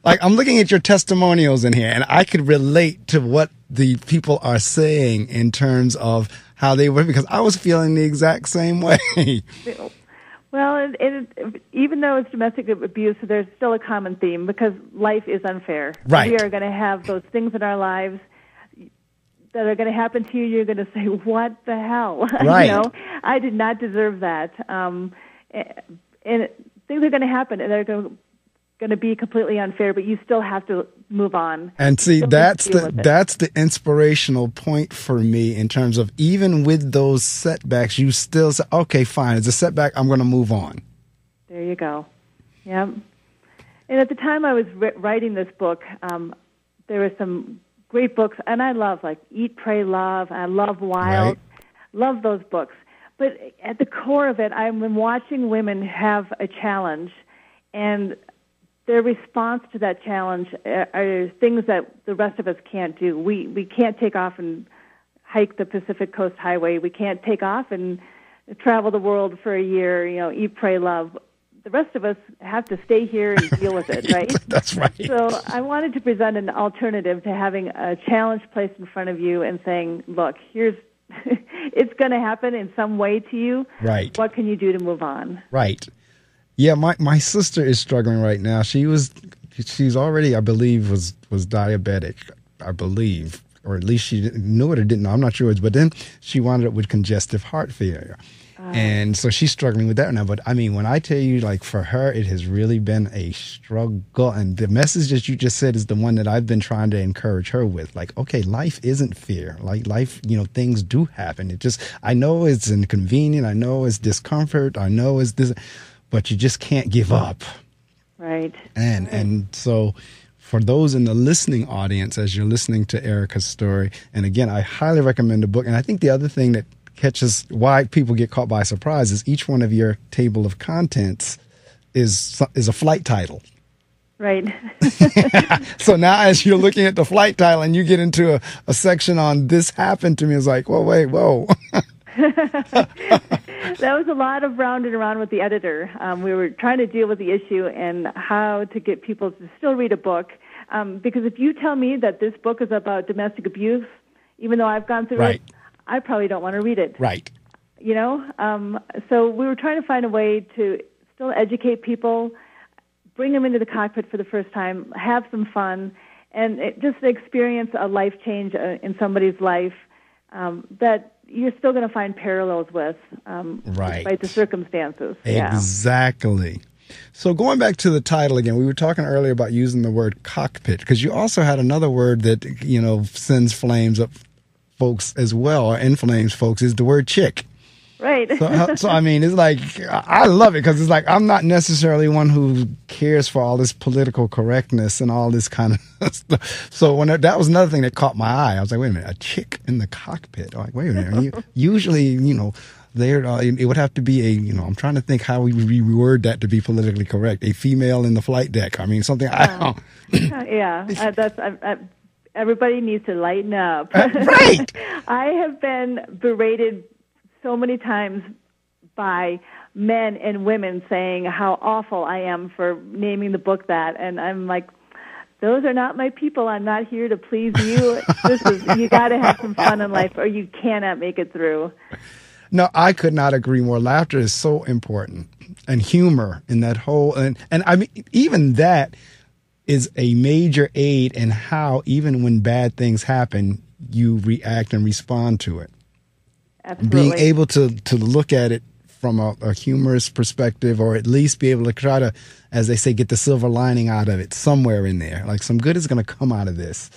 I'm looking at your testimonials in here and I could relate to what the people are saying in terms of how they were, because I was feeling the exact same way. Well, even though it's domestic abuse, there's still a common theme because life is unfair. Right. We are going to have those things in our lives that are going to happen to you. You're going to say, "What the hell?" Right. I did not deserve that. And things are going to happen, and they're going to be completely unfair. But you still have to move on. And see, that's the inspirational point for me in terms of even with those setbacks, you still say, okay, fine, it's a setback, I'm going to move on. There you go. Yeah. And at the time I was writing this book, there were some great books, and I love like Eat, Pray, Love. I love Wild. Love those books. But at the core of it, I've been watching women have a challenge, and their response to that challenge are things that the rest of us can't do. We can't take off and hike the Pacific Coast Highway. We can't take off and travel the world for a year, eat, pray, love. The rest of us have to stay here and deal with it, right? That's right. So I wanted to present an alternative to having a challenge placed in front of you and saying, look, here's it's going to happen in some way to you. Right. What can you do to move on? Right. Yeah, my sister is struggling right now. She's already, I believe, was diabetic, I believe, or at least she knew it or didn't know. I'm not sure. But then she wound up with congestive heart failure. And so she's struggling with that now. But when I tell you, like for her, it has really been a struggle. And the message that you just said is the one that I've been trying to encourage her with. Like, okay, life isn't fair. Like life, things do happen. I know it's inconvenient. I know it's discomfort. I know it's this. But you just can't give up. Right. And so for those in the listening audience, as you're listening to Erika's story, and again, I highly recommend the book. And I think the other thing that catches why people get caught by surprise is each one of your table of contents is a flight title. Right. So now as you're looking at the flight title and you get into a section on this happened to me, it's like, well, wait, whoa. That was a lot of rounding around with the editor. We were trying to deal with the issue and how to get people to still read a book. Because if you tell me that this book is about domestic abuse, even though I've gone through it, I probably don't want to read it. Right. You know? So we were trying to find a way to still educate people, bring them into the cockpit for the first time, have some fun, and just experience a life change in somebody's life that you're still going to find parallels with, despite the circumstances. Exactly. Yeah. So going back to the title again, we were talking earlier about using the word cockpit, because you also had another word that, sends flames up folks as well, or inflames folks, is the word chick. Right. So I mean, it's like, I love it because it's like, I'm not necessarily one who cares for all this political correctness and all this kind of stuff. So that was another thing that caught my eye. I was like, wait a minute, a chick in the cockpit. I'm like, wait a minute. Usually, it would have to be I'm trying to think how we reword that to be politically correct. A female in the flight deck. I mean, something. Everybody needs to lighten up. Right. I have been berated so many times by men and women saying how awful I am for naming the book that, and I'm like, those are not my people. I'm not here to please you. You got to have some fun in life, or you cannot make it through. No, I could not agree more. Laughter is so important, and humor in that whole, and I mean, even that is a major aid in how, even when bad things happen, you react and respond to it. Absolutely. Being able to look at it from a humorous perspective, or at least be able to try to, as they say, get the silver lining out of it somewhere in there. Like, some good is going to come out of this.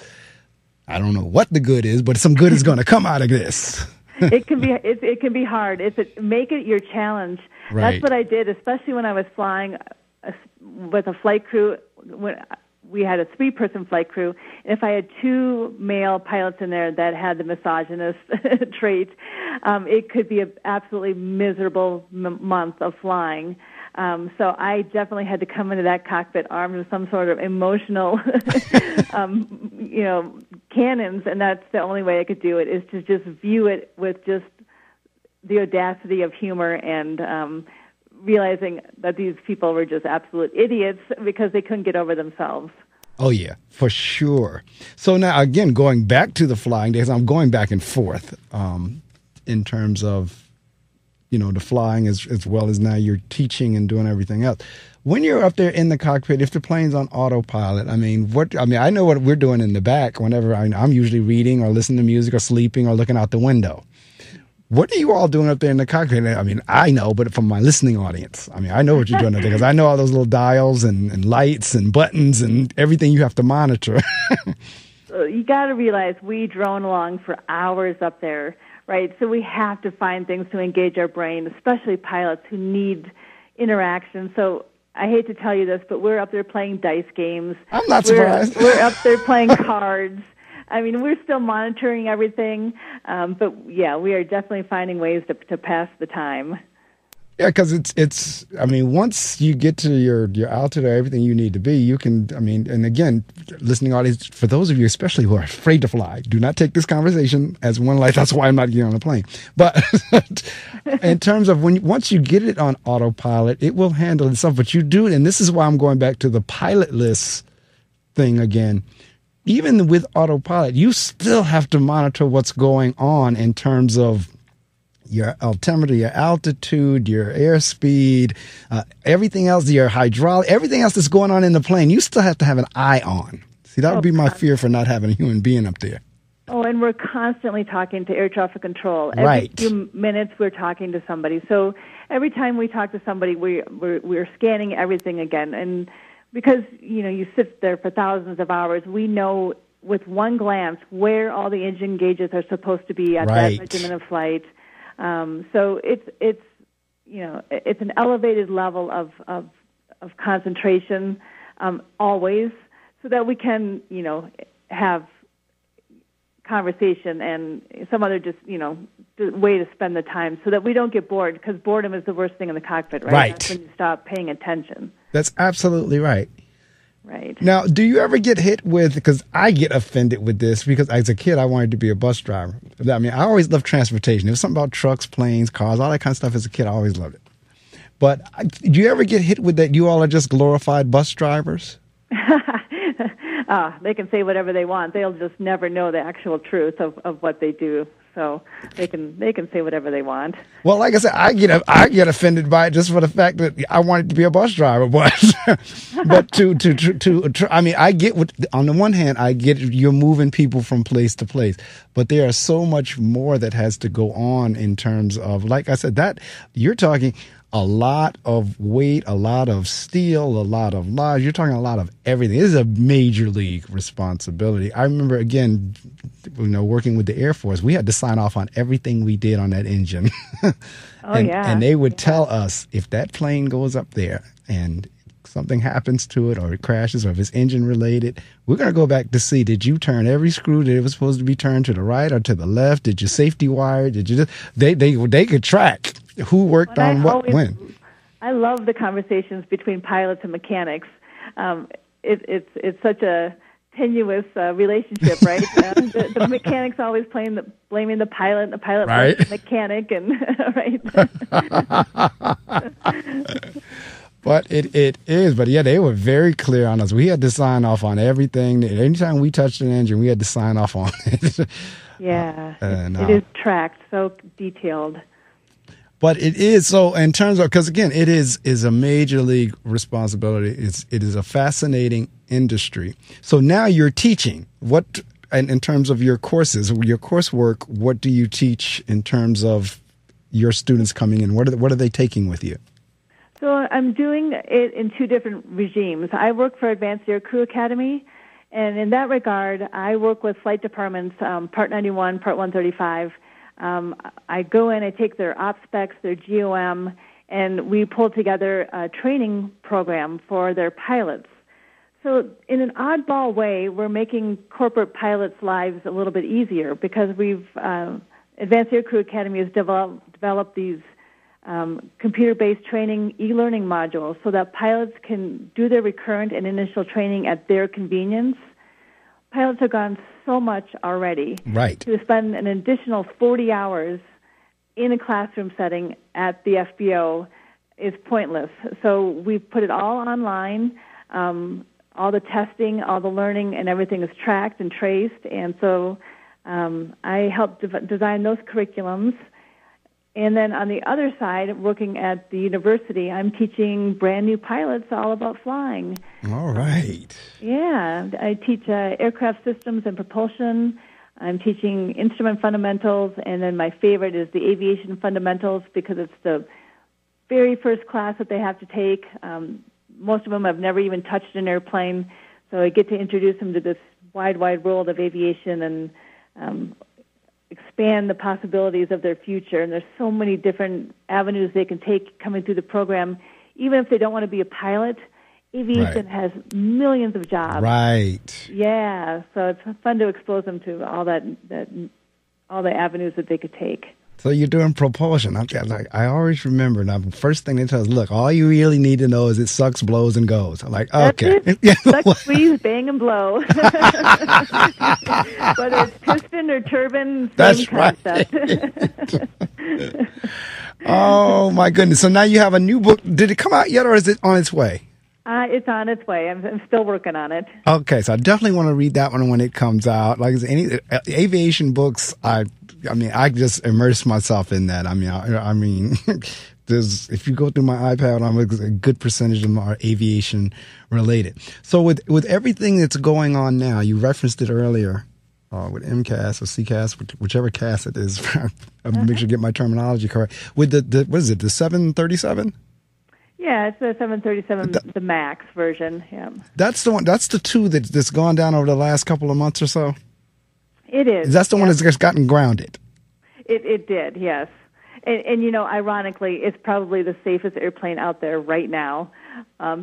I don't know what the good is, but some good is going to come out of this. It can be hard. Make it your challenge. Right. That's what I did, especially when I was flying with a flight crew. We had a 3-person flight crew. If I had 2 male pilots in there that had the misogynist trait, it could be an absolutely miserable month of flying. So I definitely had to come into that cockpit armed with some sort of emotional, cannons, and that's the only way I could do it, is to just view it with just the audacity of humor and realizing that these people were just absolute idiots because they couldn't get over themselves. Oh, yeah, for sure. So now, again, going back to the flying days, I'm going back and forth in terms of, the flying as well as now you're teaching and doing everything else. When you're up there in the cockpit, if the plane's on autopilot, I know what we're doing in the back whenever I'm usually reading or listening to music or sleeping or looking out the window. What are you all doing up there in the cockpit? I mean, I know, but from my listening audience, I know what you're doing up there because I know all those little dials and lights and buttons and everything you have to monitor. You got to realize we drone along for hours up there, right? So we have to find things to engage our brain, especially pilots who need interaction. So I hate to tell you this, but we're up there playing dice games. I'm not surprised. We're up there playing cards. I mean, we're still monitoring everything, but yeah, we are definitely finding ways to pass the time. Yeah, because it's. Once you get to your altitude or everything you need to be, you can. And again, listening audience, for those of you especially who are afraid to fly, do not take this conversation as one like. That's why I'm not getting on a plane. But in terms of once you get it on autopilot, it will handle itself. But you do, and this is why I'm going back to the pilotless thing again. Even with autopilot, you still have to monitor what's going on in terms of your altimeter, your altitude, your airspeed, everything else, your hydraulic, everything else that's going on in the plane, you still have to have an eye on. See, that would be my fear for not having a human being up there. Oh, and we're constantly talking to air traffic control. Every few minutes we're talking to somebody. So every time we talk to somebody, we're scanning everything again. And because, you sit there for thousands of hours, we know with one glance where all the engine gauges are supposed to be at that regimen of flight. So it's an elevated level of concentration always, so that we can, have conversation and some other way to spend the time, so that we don't get bored, because boredom is the worst thing in the cockpit, right? Right. That's when you stop paying attention. That's absolutely right. Right. Now, do you ever get hit with, because I get offended with this, because as a kid, I wanted to be a bus driver. I mean, I always loved transportation. There was something about trucks, planes, cars, all that kind of stuff as a kid. I always loved it. But do you ever get hit with that you all are just glorified bus drivers? They can say whatever they want. They'll just never know the actual truth of what they do. So they can say whatever they want. Well, like I said, I get offended by it just for the fact that I wanted to be a bus driver. But I mean, I get what, on the one hand, I get you're moving people from place to place, but there is so much more that has to go on in terms of, like I said, that you're talking a lot of weight, a lot of steel, a lot of lives. You're talking a lot of everything. This is a major league responsibility. I remember, again, working with the Air Force, we had to sign off on everything we did on that engine. And they would tell us, if that plane goes up there and something happens to it, or it crashes, or if it's engine related, we're going to go back to see, did you turn every screw that it was supposed to be turned to the right or to the left? Did you safety wire? Did you just, they could track who worked on what when. I love the conversations between pilots and mechanics. It's such a tenuous relationship, right? The mechanic's always blaming the pilot, and the pilot right. blames the mechanic, and right. But it is. But yeah, they were very clear on us. We had to sign off on everything. Anytime we touched an engine, we had to sign off on it. Yeah, it is tracked, so detailed. But it is, so in terms of, because again, it is a major league responsibility. It is a fascinating industry. So now you're teaching. What, in terms of your courses, your coursework, what do you teach in terms of your students coming in? What are they taking with you? So I'm doing it in two different regimes. I work for Advanced Air Crew Academy, and in that regard, I work with flight departments, Part 91, Part 135. I go in, I take their op specs, their GOM, and we pull together a training program for their pilots. So in an oddball way, we're making corporate pilots' lives a little bit easier, because Advanced Air Crew Academy has developed these computer-based training e-learning modules so that pilots can do their recurrent and initial training at their convenience. Pilots have gone so much already. Right. To spend an additional 40 hours in a classroom setting at the FBO is pointless. So we've put it all online. All the testing, all the learning, and everything is tracked and traced. And so I help design those curriculums. And then on the other side, working at the university, I'm teaching brand new pilots all about flying. All right. Yeah, I teach aircraft systems and propulsion. I'm teaching instrument fundamentals, and then my favorite is the aviation fundamentals, because it's the very first class that they have to take. Most of them have never even touched an airplane, so I get to introduce them to this wide world of aviation and expand the possibilities of their future. And there's so many different avenues they can take coming through the program. Even if they don't want to be a pilot, aviation has millions of jobs. Right. Yeah, so it's fun to expose them to all all the avenues that they could take. So you're doing propulsion. I always remember. Now, the first thing they tell us, look, all you really need to know is it sucks, blows, and goes. I'm like, okay. Suck, squeeze, bang, and blow. Whether it's piston or turbine, same concept. Right. Oh, my goodness. So now you have a new book. Did it come out yet, or is it on its way? It's on its way. I'm still working on it. Okay, so I definitely want to read that one when it comes out. Like any aviation books, I just immerse myself in that. I mean, if you go through my iPad, a good percentage of them are aviation related. So with everything that's going on now, you referenced it earlier with MCAS or CCAS, whichever CAS it is. I'll make sure to get my terminology correct. With the what is it, the 737? Yeah, it's the 737, the MAX version. Yeah, that's the one. That's the two that's gone down over the last couple of months or so. It is. That's the one that's just gotten grounded. It did, yes. And ironically, it's probably the safest airplane out there right now.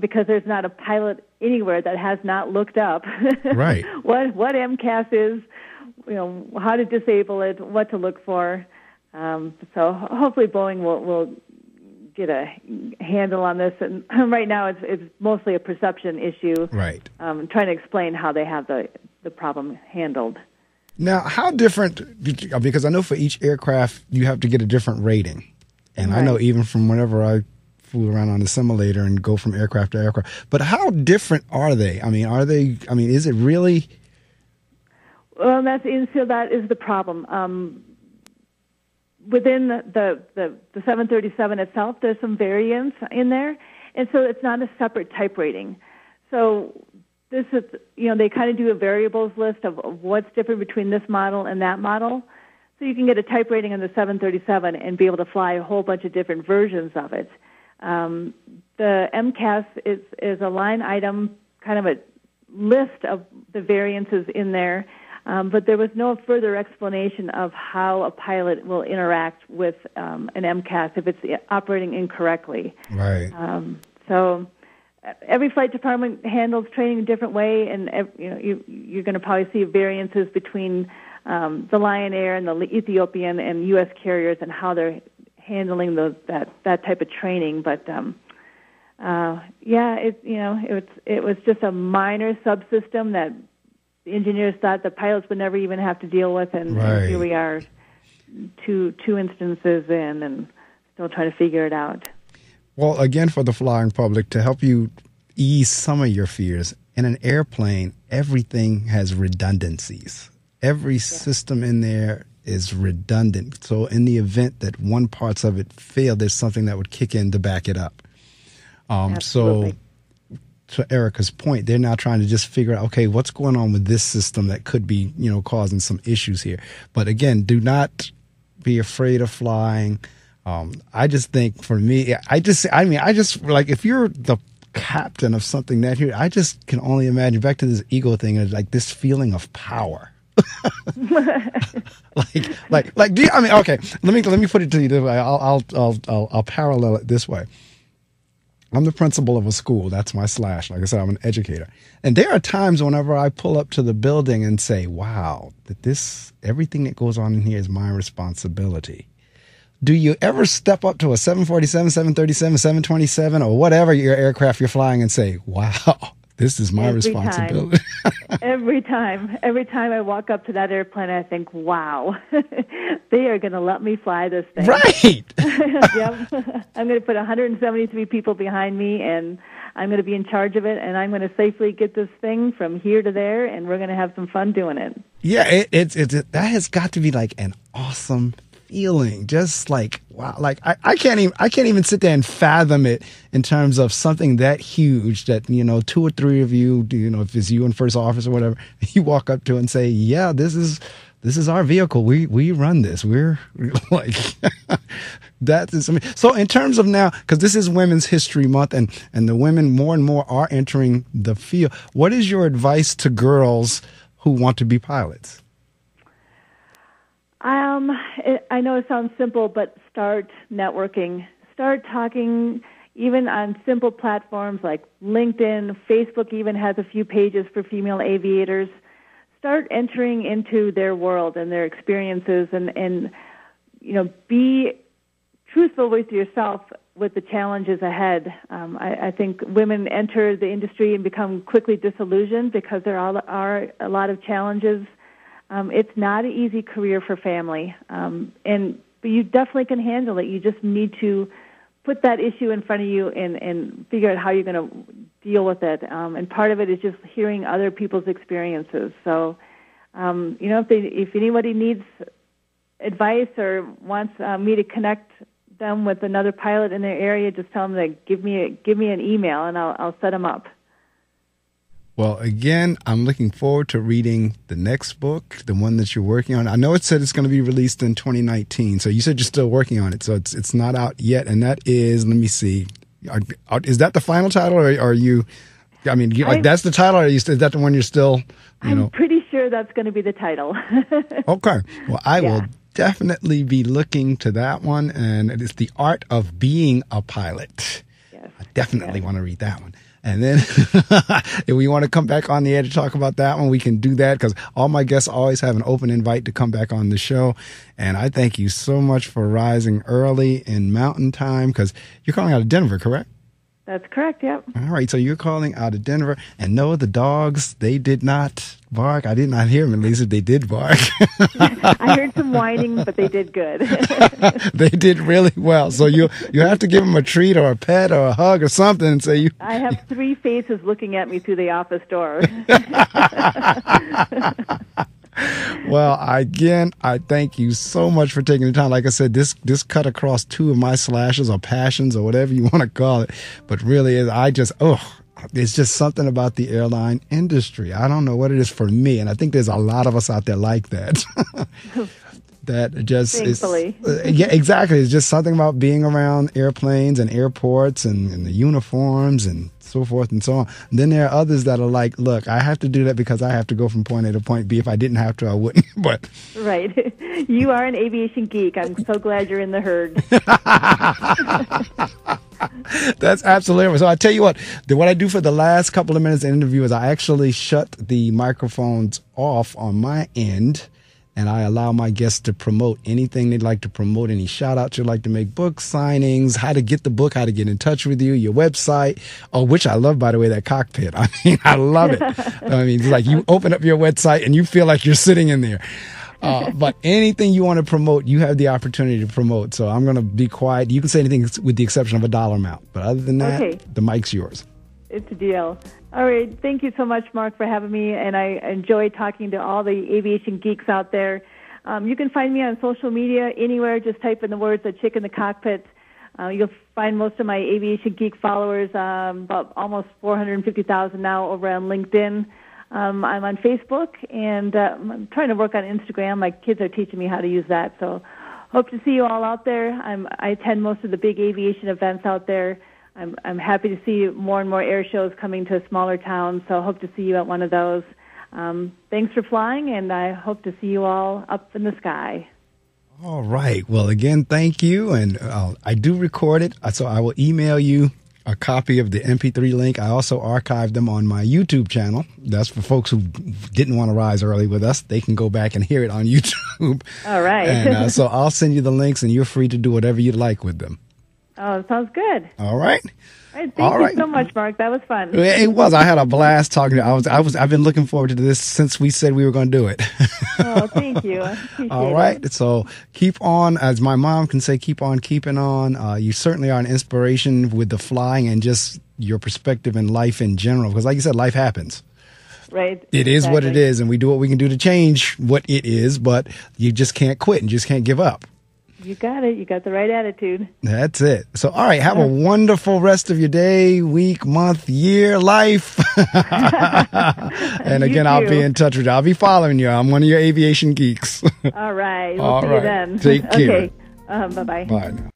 because there's not a pilot anywhere that has not looked up right. what MCAS is, how to disable it, what to look for. So hopefully Boeing will get a handle on this. And right now it's mostly a perception issue. Right. Trying to explain how they have the problem handled. Now, how different, because I know for each aircraft you have to get a different rating. And right. I know even from whenever I flew around on the simulator and go from aircraft to aircraft. But how different are they? Is it really? Well, that is the problem. Within the 737 itself, there's some variance in there, and so it's not a separate type rating. So this is, they kind of do a variables list of what's different between this model and that model. So you can get a type rating on the 737 and be able to fly a whole bunch of different versions of it. The MCAS is a line item, kind of a list of the variances in there, but there was no further explanation of how a pilot will interact with an MCAS if it's operating incorrectly. Right. So every flight department handles training a different way, and you're going to probably see variances between the Lion Air and the Ethiopian and U.S. carriers and how they're handling that type of training. But it was just a minor subsystem that the engineers thought the pilots would never even have to deal with, and here we are, two instances in, and still trying to figure it out. Well, again, for the flying public, to help you ease some of your fears, in an airplane, everything has redundancies. Every system in there is redundant. So in the event that one parts of it fail, there's something that would kick in to back it up. So to Erika's point, they're now trying to just figure out, okay, what's going on with this system that could be, causing some issues here. But again, do not be afraid of flying. I just think for me, if you're the captain of something that here, I just can only imagine, back to this ego thing, like this feeling of power. Okay, let me put it to you this way. I'll parallel it this way. I'm the principal of a school. That's my slash. Like I said, I'm an educator. And there are times whenever I pull up to the building and say, wow, everything that goes on in here is my responsibility. Do you ever step up to a 747, 737, 727, or whatever your aircraft you're flying and say, wow, this is my responsibility? Every time I walk up to that airplane, I think, wow, they are going to let me fly this thing. Right. Yep. I'm going to put 173 people behind me, and I'm going to be in charge of it, and I'm going to safely get this thing from here to there, and we're going to have some fun doing it. Yeah, that has got to be like an awesome feeling. Just like, wow, like I can't even sit there and fathom it in terms of something that huge that, two or three of you, if it's you in first office or whatever, you walk up to and say, yeah, this is our vehicle. We run this. We're like, that is, so in terms of now, because this is Women's History Month and the women more and more are entering the field. What is your advice to girls who want to be pilots? I know it sounds simple, but start networking. Start talking even on simple platforms like LinkedIn. Facebook even has a few pages for female aviators. Start entering into their world and their experiences and be truthful with yourself with the challenges ahead. I think women enter the industry and become quickly disillusioned because there are a lot of challenges. It's not an easy career for family, but you definitely can handle it. You just need to put that issue in front of you and figure out how you're going to deal with it. And part of it is just hearing other people's experiences. So, if anybody needs advice or wants me to connect them with another pilot in their area, just tell them to give me an email, and I'll set them up. Well, again, I'm looking forward to reading the next book, the one that you're working on. I know it said it's going to be released in 2019, so you said you're still working on it, so it's not out yet. And that is, let me see, is that the final title, or are you? That's the title, or is that the one you're still? I'm pretty sure that's going to be the title. Okay, well, I will definitely be looking to that one, and it is The Art of Being a Pilot. Yes. I Definitely want to read that one. And then if we want to come back on the air to talk about that one, we can do that, because all my guests always have an open invite to come back on the show. And I thank you so much for rising early in Mountain Time, because you're calling out of Denver, correct? That's correct, yep. All right, so you're calling out of Denver. And no, the dogs, they did not bark. I did not hear them, at least if they did bark. I heard some whining, but they did good. They did really well. So you have to give them a treat or a pet or a hug or something and say you... I have 3 faces looking at me through the office door. Well, again, I thank you so much for taking the time. Like I said, this cut across 2 of my slashes or passions or whatever you want to call it. But really, it's just something about the airline industry. I don't know what it is for me. And I think there's a lot of us out there like that. That just Thankfully. Yeah, exactly. It's just something about being around airplanes and airports and the uniforms and so forth and so on. And then there are others that are like, look, I have to do that because I have to go from point A to point B. If I didn't have to, I wouldn't. But right. You are an aviation geek. I'm so glad you're in the herd. That's absolutely right. So I tell you what I do for the last couple of minutes of the interview is I actually shut the microphones off on my end, and I allow my guests to promote anything they'd like to promote, any shout-outs you'd like to make, book signings, how to get the book, how to get in touch with you, your website, which I love, by the way, that Cockpit. I mean, I love it. I mean, it's like you open up your website and you feel like you're sitting in there. But anything you want to promote, you have the opportunity to promote. So I'm going to be quiet. You can say anything with the exception of a dollar amount. But other than that, the mic's yours. It's a deal. All right. Thank you so much, Mark, for having me. And I enjoy talking to all the aviation geeks out there. You can find me on social media anywhere. Just type in the words "a chick in the cockpit." You'll find most of my aviation geek followers, about almost 450,000 now, over on LinkedIn. I'm on Facebook, and I'm trying to work on Instagram. My kids are teaching me how to use that. So hope to see you all out there. I attend most of the big aviation events out there. I'm happy to see more and more air shows coming to smaller towns, so I hope to see you at one of those. Thanks for flying, and I hope to see you all up in the sky. All right. Well, again, thank you. And I do record it, so I will email you a copy of the MP3 link. I also archive them on my YouTube channel. That's for folks who didn't want to rise early with us. They can go back and hear it on YouTube. All right. And so I'll send you the links, and you're free to do whatever you'd like with them. Oh, sounds good. All right. All right. Thank you so much, Mark. That was fun. It was. I had a blast talking to you. I've been looking forward to this since we said we were going to do it. Oh, thank you. I appreciate All right. So keep on, as my mom can say, keep on keeping on. You certainly are an inspiration with the flying and just your perspective in life in general. Because like you said, life happens. Right. It is what it is, and we do what we can do to change what it is, but you just can't quit and just can't give up. You got it. You got the right attitude. That's it. So, all right. Have a wonderful rest of your day, week, month, year, life. And again, I'll be in touch with you. I'll be following you. I'm one of your aviation geeks. All right. We'll see you then. Take care. Okay. Bye-bye. Bye now.